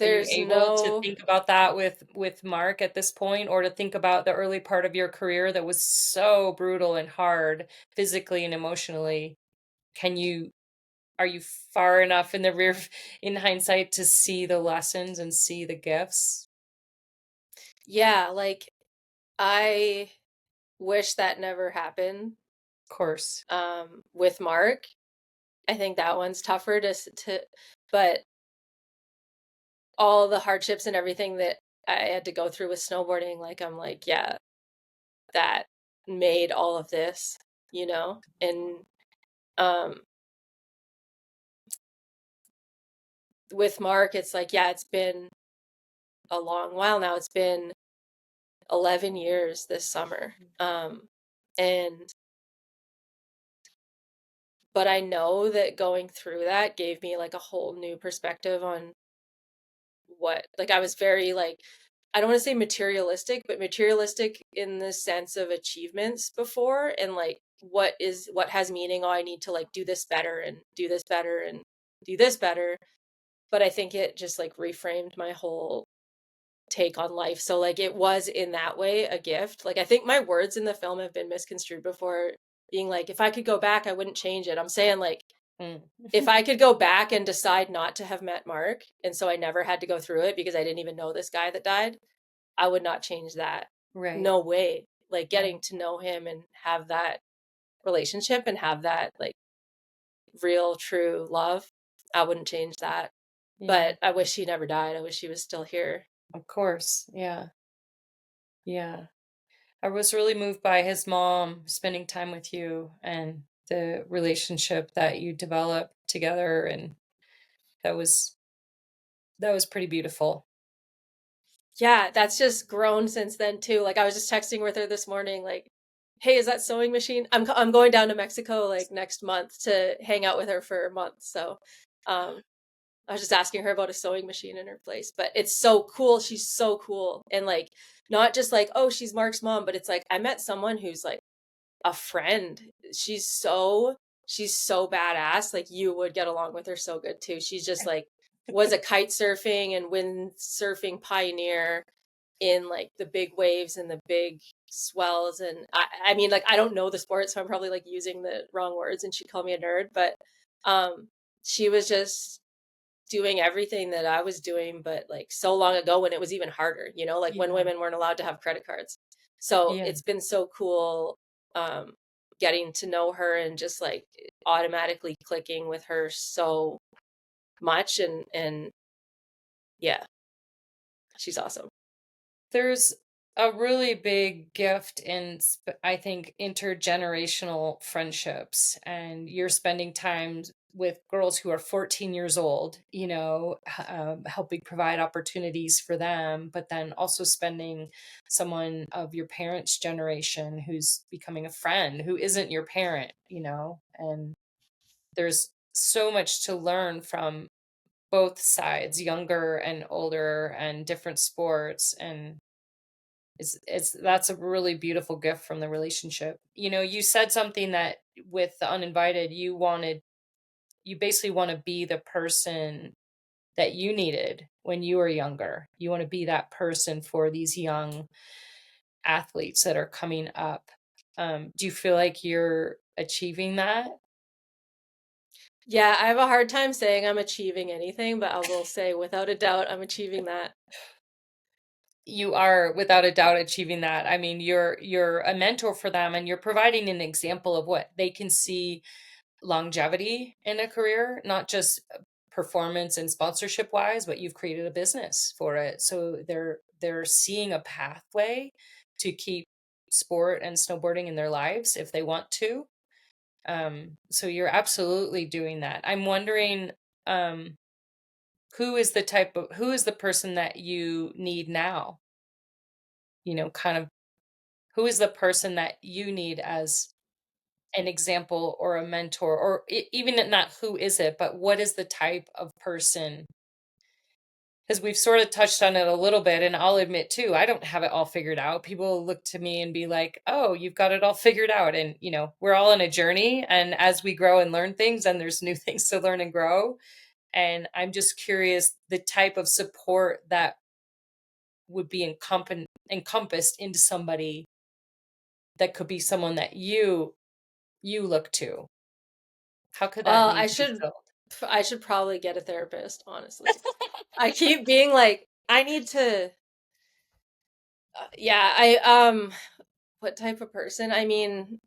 Are you there's able to no think about that with Mark at this point, or to think about the early part of your career that was so brutal and hard physically and emotionally? Can you are you far enough in the rear in hindsight to see the lessons and see the gifts? yeah, like I wish that never happened Of course. with Mark. I think that one's tougher to but all the hardships and everything that I had to go through with snowboarding, like I'm like, yeah, that made all of this. And um with Mark, it's like, yeah, it's been a long while now. It's been 11 years this summer. And but I know that going through that gave me like a whole new perspective on what, like I was very like, I don't want to say materialistic, but materialistic in the sense of achievements before, and like what has meaning. Oh, I need to like do this better and do this better and do this better. But I think it just like reframed my whole take on life. So like it was in that way a gift. Like I think my words in the film have been misconstrued before, being like, if I could go back, I wouldn't change it. I'm saying like, Mm. if I could go back and decide not to have met Mark, and so I never had to go through it because I didn't even know this guy that died, I would not change that. Right, No way. Like right. getting to know him and have that relationship and have that like real, true love, I wouldn't change that. Yeah, But I wish he never died. I wish he was still here. of course. Yeah, yeah. I was really moved by his mom spending time with you and the relationship that you developed together, and that was that was pretty beautiful. Yeah, that's just grown since then too. Like I was just texting with her this morning, like, "Hey, is that sewing machine?" I'm going down to Mexico like next month to hang out with her for a month. So, um, I was just asking her about a sewing machine in her place. But it's so cool. She's so cool, and like not just like, oh, she's Mark's mom, but it's like I met someone who's like a friend. She's so badass. Like you would get along with her so good too. She's just like was a kite surfing and windsurfing pioneer in like the big waves and the big swells. And I mean, like I don't know the sport, so I'm probably like using the wrong words, and she'd call me a nerd. But Um, she was just doing everything that I was doing, but like so long ago when it was even harder, like when Yeah. women weren't allowed to have credit cards. So Yeah. it's been so cool um, getting to know her and just like automatically clicking with her so much. And yeah, she's awesome. There's a really big gift in, I think, intergenerational friendships, and you're spending time with girls who are 14 years old, helping provide opportunities for them, but then also spending someone of your parents' generation who's becoming a friend who isn't your parent, and there's so much to learn from both sides, younger and older, and different sports. And it's that's a really beautiful gift from the relationship. You said something that with the uninvited, you basically want to be the person that you needed when you were younger. You want to be that person for these young athletes that are coming up. Do you feel like you're achieving that? Yeah, I have a hard time saying I'm achieving anything, but I will say without a doubt I'm achieving that. You are without a doubt achieving that. I mean, you're a mentor for them, and you're providing an example of what they can see longevity in a career, not just performance and sponsorship wise, but you've created a business for it. So they're seeing a pathway to keep sport and snowboarding in their lives if they want to. So you're absolutely doing that. I'm wondering, um, who is the person that you need now? Kind of who is the person that you need as an example or a mentor, or even not who is it, but what is the type of person? Because we've sort of touched on it a little bit, and I'll admit too, I don't have it all figured out. People look to me and be like, oh, you've got it all figured out. And we're all on a journey, and as we grow and learn things, and there's new things to learn and grow. And I'm just curious the type of support that would be encompassed into somebody that could be someone that you look to. How could that Well, need to be filled? I should probably get a therapist, honestly. I keep being like, I need to, yeah, what type of person? I mean,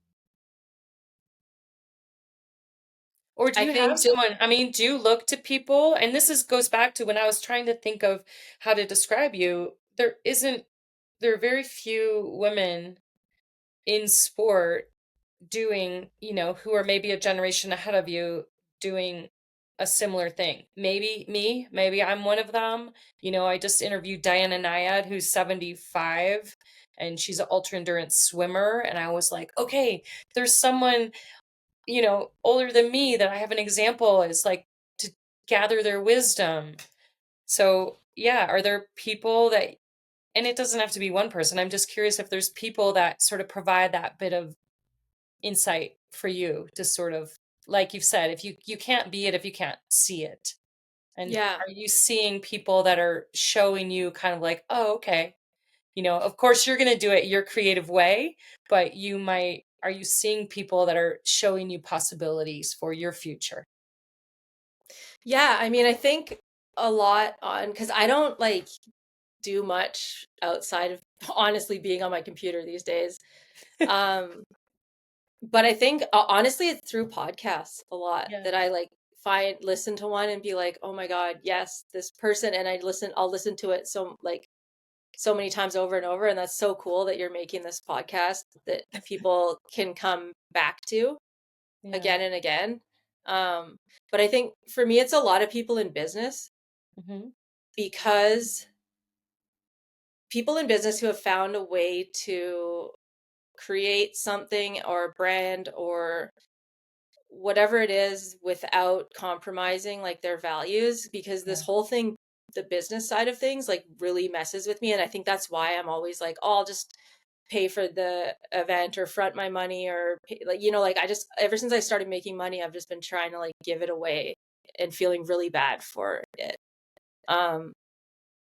Or do I you have think just, someone, I mean, do you look to people? And this is goes back to when I was trying to think of how to describe you. There are very few women in sport doing, who are maybe a generation ahead of you doing a similar thing. Maybe me, maybe I'm one of them. I just interviewed Diana Nyad, who's 75, and she's an ultra endurance swimmer. And I was like, okay, there's someone, older than me that I have an example is like to gather their wisdom. So, yeah, are there people that, and it doesn't have to be one person. I'm just curious if there's people that sort of provide that bit of insight for you to sort of, like you've said, if you can't be it if you can't see it. And yeah. are you seeing people that are showing you kind of like, oh, okay, of course you're going to do it your creative way, but are you seeing people that are showing you possibilities for your future? Yeah, I mean, I think a lot on, because I don't like do much outside of honestly being on my computer these days. Um, but I think honestly, it's through podcasts a lot Yeah. that I like listen to one and be like, oh my God, yes, this person. And I'll listen to it so many times over and over. And that's so cool that you're making this podcast that people can come back to Yeah. again and again. Um, but I think for me, it's a lot of people in business Hmm. because people in business who have found a way to create something or brand or whatever it is without compromising like their values, because this Yeah. whole thing, the business side of things, like really messes with me. And I think that's why I'm always like, oh, I'll just pay for the event or front my money or pay, like, like I just, ever since I started making money, I've just been trying to like give it away and feeling really bad for it. Um,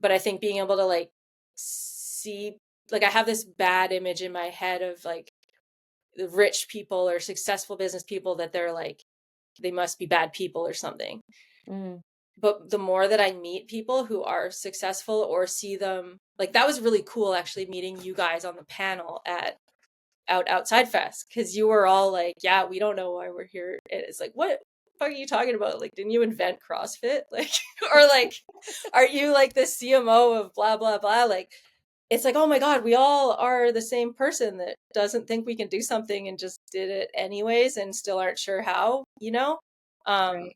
but I think being able to like see, like I have this bad image in my head of like the rich people or successful business people that they're like they must be bad people or something. Mm. But the more that I meet people who are successful or see them, like that was really cool actually meeting you guys on the panel at outside fest, because you were all like, yeah, we don't know why we're here, and it's like, what the fuck are you talking about? Like, didn't you invent CrossFit? Like, or like, are you like the CMO of blah blah blah? Like, it's like, oh my god, we all are the same person that doesn't think we can do something and just did it anyways and still aren't sure how, you know. Right.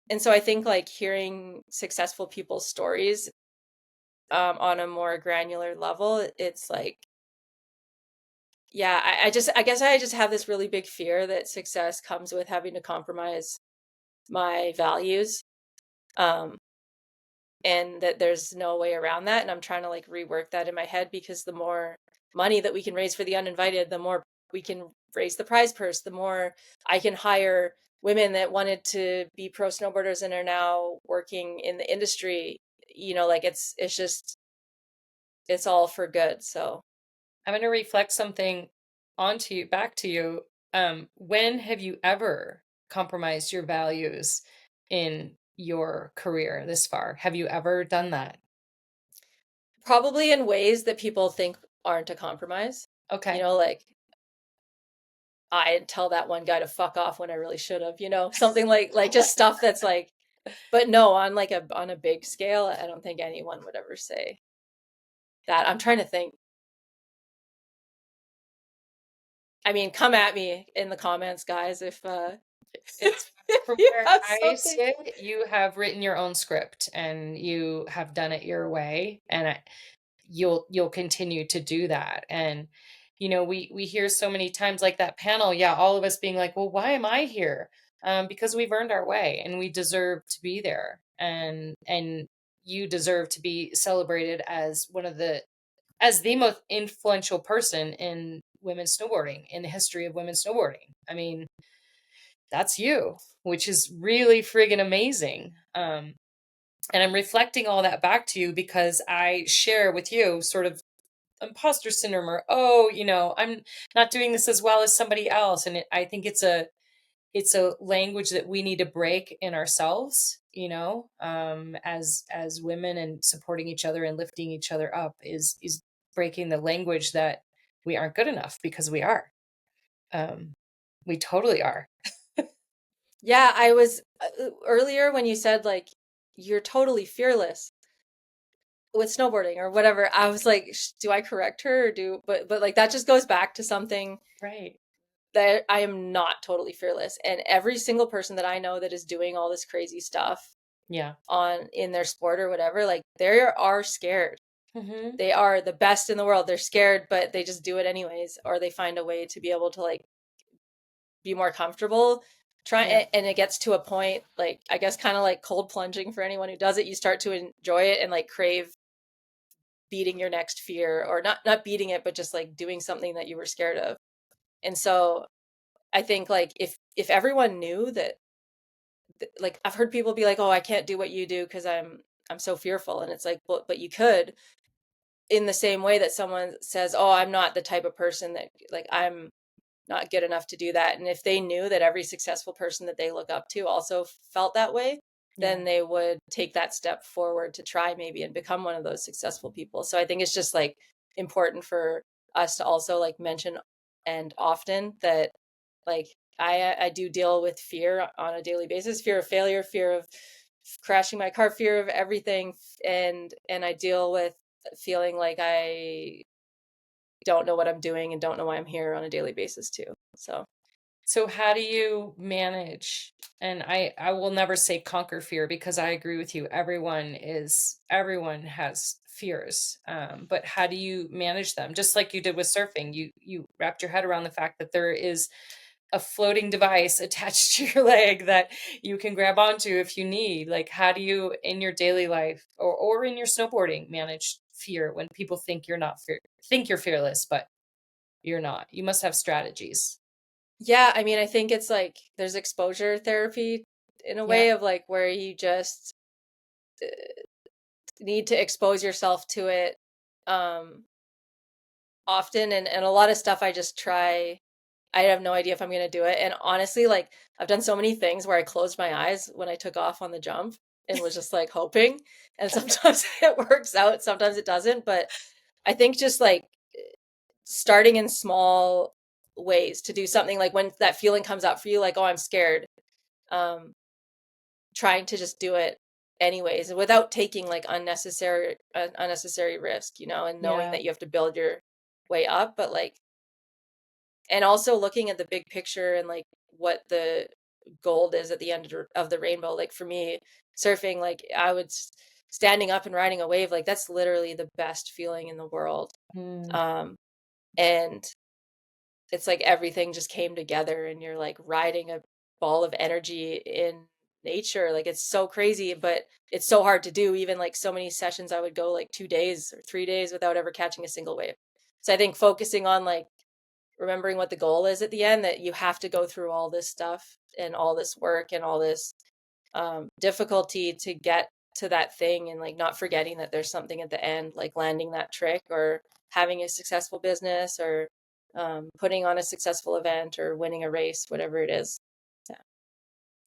And so I think like hearing successful people's stories on a more granular level, it's like, yeah, I guess I just have this really big fear that success comes with having to compromise my values. Um, and that there's no way around that. And I'm trying to like rework that in my head, because the more money that we can raise for the uninvited, the more we can raise the prize purse, the more I can hire women that wanted to be pro snowboarders and are now working in the industry. You know, like it's just, it's all for good. So I'm going to reflect something onto you, back to you. When have you ever compromised your values in your career this far? Have you ever done that? probably in ways that people think aren't a compromise. You Okay. know, like I tell that one guy to fuck off when I really should have, you know, something like just stuff that's like, but no, on like on a big scale, I don't think anyone would ever say that. I'm trying to think. I mean, come at me in the comments, guys, if It's if from you where have I something. sit, you have written your own script and you have done it your way, and you'll continue to do that. And we hear so many times, like that panel, yeah, all of us being like, well, why am I here? Because we've earned our way and we deserve to be there, and you deserve to be celebrated as the most influential person in women's snowboarding, in the history of women's snowboarding. I mean, that's you, which is really friggin' amazing. And I'm reflecting all that back to you because I share with you sort of imposter syndrome, or, oh, I'm not doing this as well as somebody else. And I think it's a language that we need to break in ourselves, as women, and supporting each other and lifting each other up is breaking the language that we aren't good enough, because we are. Um, we totally are. Yeah, I was earlier when you said like you're totally fearless with snowboarding or whatever. I was like, do I correct her or do but like that just goes back to something Right. that I am not totally fearless. And every single person that I know that is doing all this crazy stuff Yeah. on in their sport or whatever, like they are scared. Hmm. They are the best in the world. They're scared, but they just do it anyways, or they find a way to be able to like be more comfortable. Try Yeah. and it gets to a point, like I guess kind of like cold plunging for anyone who does it. You start to enjoy it and like crave beating your next fear, or not beating it, but just like doing something that you were scared of. And so I think like if everyone knew that, like I've heard people be like, "Oh, I can't do what you do because I'm so fearful." And it's like, well, but you could, in the same way that someone says, "Oh, I'm not the type of person that, like, I'm not good enough to do that." And if they knew that every successful person that they look up to also felt that way, Yeah. then they would take that step forward to try maybe and become one of those successful people. So I think it's just like important for us to also like mention and often that, like, I do deal with fear on a daily basis, fear of failure, fear of crashing my car, fear of everything, and I deal with feeling like I don't know what I'm doing and don't know why I'm here on a daily basis too. So So how do you manage? And I will never say conquer fear, because I agree with you. Everyone has fears. But how do you manage them? Just like you did with surfing, you wrapped your head around the fact that there is a floating device attached to your leg that you can grab onto if you need. Like, how do you, in your daily life, or in your snowboarding, manage fear when people think you're fearless, but you're not? You must have strategies. yeah, I mean, I think it's like there's exposure therapy in a Yeah. way of like where you just need to expose yourself to it um often, and a lot of stuff I just try I have no idea if I'm gonna do it. And honestly, like I've done so many things where I closed my eyes when I took off on the jump and was just like hoping. And sometimes it works out, sometimes it doesn't. But I think just like starting in small ways to do something, like when that feeling comes up for you, like, oh, I'm scared, um, trying to just do it anyways without taking like unnecessary risk, and knowing Yeah. that you have to build your way up, but like, and also looking at the big picture and like what the gold is at the end of the rainbow. Like for me, surfing, like standing up and riding a wave, like that's literally the best feeling in the world. Mm. Um, and it's like everything just came together and you're like riding a ball of energy in nature. Like it's so crazy, but it's so hard to do. Even like so many sessions, I would go like 2 days or 3 days without ever catching a single wave. So I think focusing on like remembering what the goal is at the end, that you have to go through all this stuff and all this work and all this difficulty to get to that thing, and like not forgetting that there's something at the end, like landing that trick or having a successful business or putting on a successful event or winning a race, whatever it is. Yeah.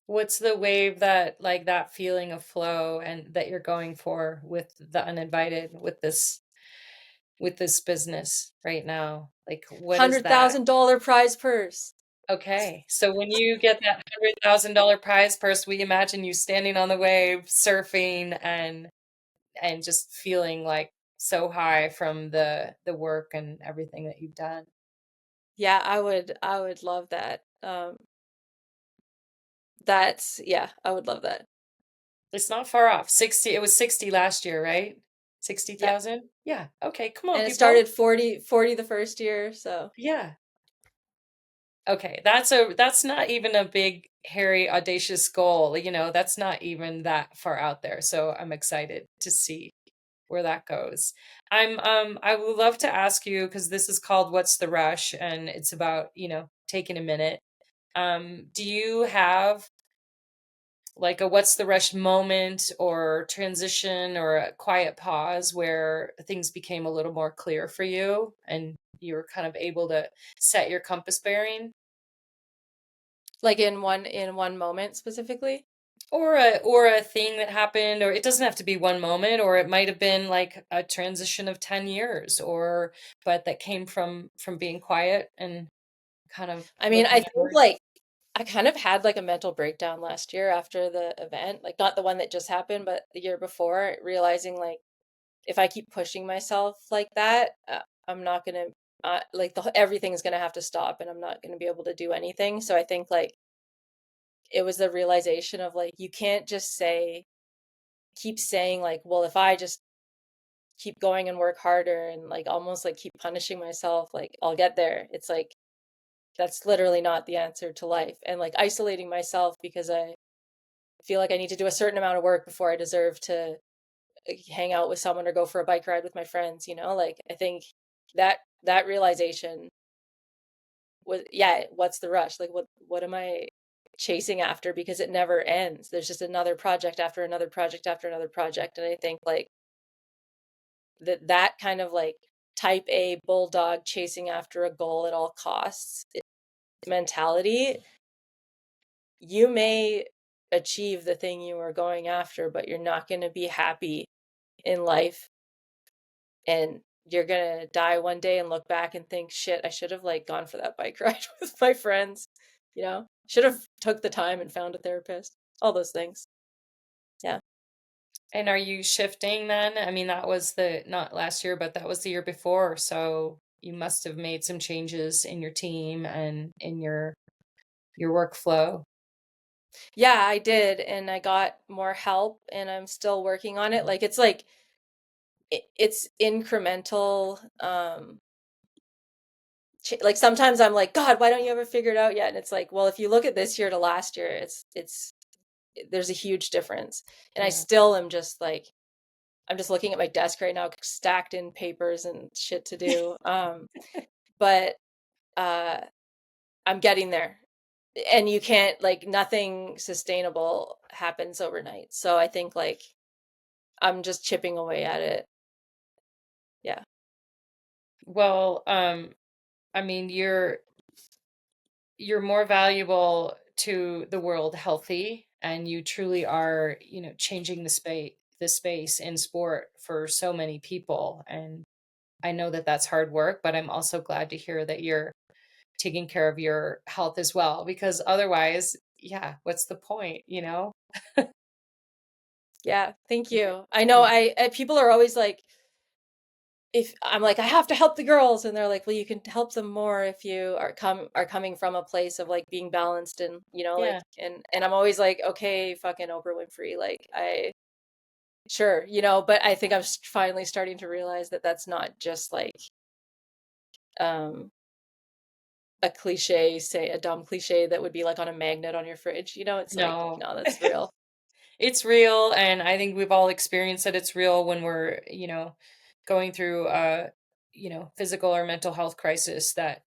What's the wave that like that feeling of flow and that you're going for with the uninvited with this business right now? Like what is that? $100,000 prize purse. Okay. So when you get that $100,000 prize purse, we imagine you standing on the wave, surfing and just feeling like so high from the work and everything that you've done. Yeah, I would love that. That's yeah, I would love that. It's not far off. 60, it was 60 last year, right? Yeah. 60,000? Yeah. Okay, come on, And it people. started 40 the first year, so Yeah. Okay, that's not even a big, hairy, audacious goal. That's not even that far out there. So I'm excited to see where that goes. I would love to ask you because this is called What's the Rush and it's about, taking a minute. Do you have like a what's the rush moment or transition or a quiet pause where things became a little more clear for you and you were kind of able to set your compass bearing? like in one moment specifically. Or a thing that happened, or it doesn't have to be one moment, or it might have been like a transition of 10 years, or but that came from being quiet and kind of I mean, I looking think inward. like I kind of had like a mental breakdown last year after the event, like not the one that just happened, but the year before, realizing like if I keep pushing myself like that, I'm not gonna like everything's gonna have to stop, and I'm not gonna be able to do anything. So I think like it was the realization of like you can't just keep saying like, well, if I just keep going and work harder and like almost like keep punishing myself, like I'll get there. It's like that's literally not the answer to life. And like isolating myself because I feel like I need to do a certain amount of work before I deserve to hang out with someone or go for a bike ride with my friends, like I think that realization was, yeah, what's the rush? Like what am I chasing after? Because it never ends. There's just another project after another project after another project. And I think like that kind of like type A bulldog chasing after a goal at all costs mentality, you may achieve the thing you are going after, but you're not going to be happy in life, and you're going to die one day and look back and think, shit, I should have like gone for that bike ride with my friends, should have took the time and found a therapist, all those things. Yeah. And are you shifting then? I mean, that was the not last year, but that was the year before. So you must have made some changes in your team and in your workflow. Yeah, I did, and I got more help, and I'm still working on it. Like it's like it's incremental. Like sometimes I'm like, God, why don't you ever figure it out yet? And it's like, well, if you look at this year to last year, it's there's a huge difference. And I Yeah. still am just like, I'm just looking at my desk right now, stacked in papers and shit to do. But uh, I'm getting there. And you can't, like, nothing sustainable happens overnight. So I think like I'm just chipping away at it. Yeah. Well, I mean, you're more valuable to the world healthy, and you truly are, changing the space in sport for so many people. And I know that that's hard work, but I'm also glad to hear that you're taking care of your health as well, because otherwise, yeah, what's the point, Yeah, thank you. I know people are always like, if I'm like, I have to help the girls, and they're like, well, you can help them more if you are coming from a place of like being balanced, and like, Yeah. and I'm always like, okay, fucking Oprah Winfrey, like sure, but I think I'm finally starting to realize that that's not just like um a cliche, say a dumb cliche that would be like on a magnet on your fridge. It's like, No. no, that's real. It's real, and I think we've all experienced that it's real when we're, going through a, physical or mental health crisis, that,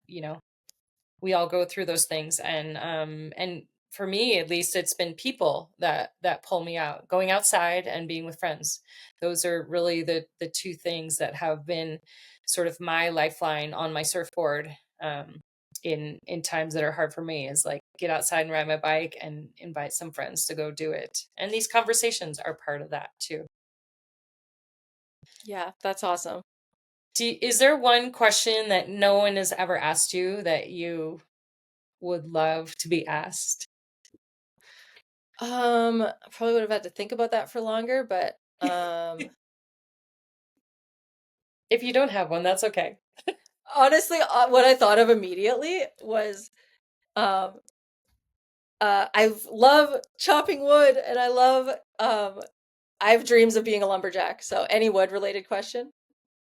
we all go through those things. And for me, at least, it's been people that pull me out, going outside and being with friends. Those are really the two things that have been sort of my lifeline on my surfboard, in times that are hard for me, is like get outside and ride my bike and invite some friends to go do it. And these conversations are part of that too. Yeah, that's awesome. Is there one question that no one has ever asked you that you would love to be asked? I probably would have had to think about that for longer, but If you don't have one, that's okay. honestly, what I thought of immediately was um I love chopping wood, and I have dreams of being a lumberjack. So any wood related question,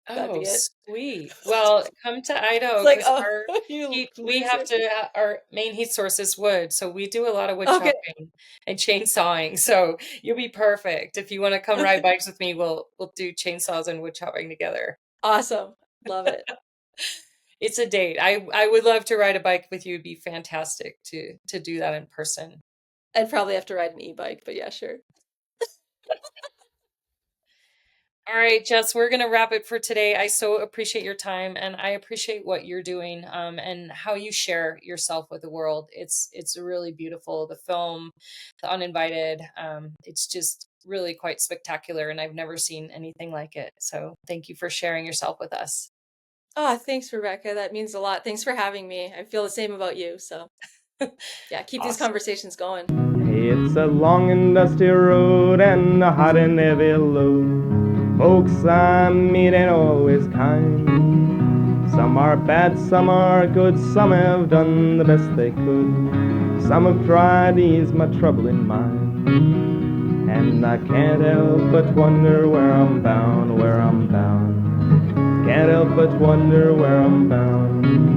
that'd Oh, be it. sweet. Well, come to It's Idaho, like, because oh, our you heat, we have loser. to, our main heat source is wood. So we do a lot of wood Okay, chopping and chainsawing. So you'll be perfect. If you want to come ride bikes with me, we'll do chainsaws and wood chopping together. awesome, love it. It's a date. I would love to ride a bike with you. It'd be fantastic to do that in person. I'd probably have to ride an e-bike, but yeah, sure. All right, Jess, we're going to wrap it for today. I so appreciate your time, and I appreciate what you're doing, and how you share yourself with the world. It's really beautiful. The film, The Uninvited, it's just really quite spectacular, and I've never seen anything like it. So thank you for sharing yourself with us. Oh, thanks, Rebecca. That means a lot. Thanks for having me. I feel the same about you. So yeah, keep these Awesome. conversations going. Hey, it's a long and dusty road and a hot and heavy load. Folks I meet ain't always kind. Some are bad, some are good, some have done the best they could. Some have tried to ease my troubling mind. And I can't help but wonder where I'm bound, where I'm bound. Can't help but wonder where I'm bound.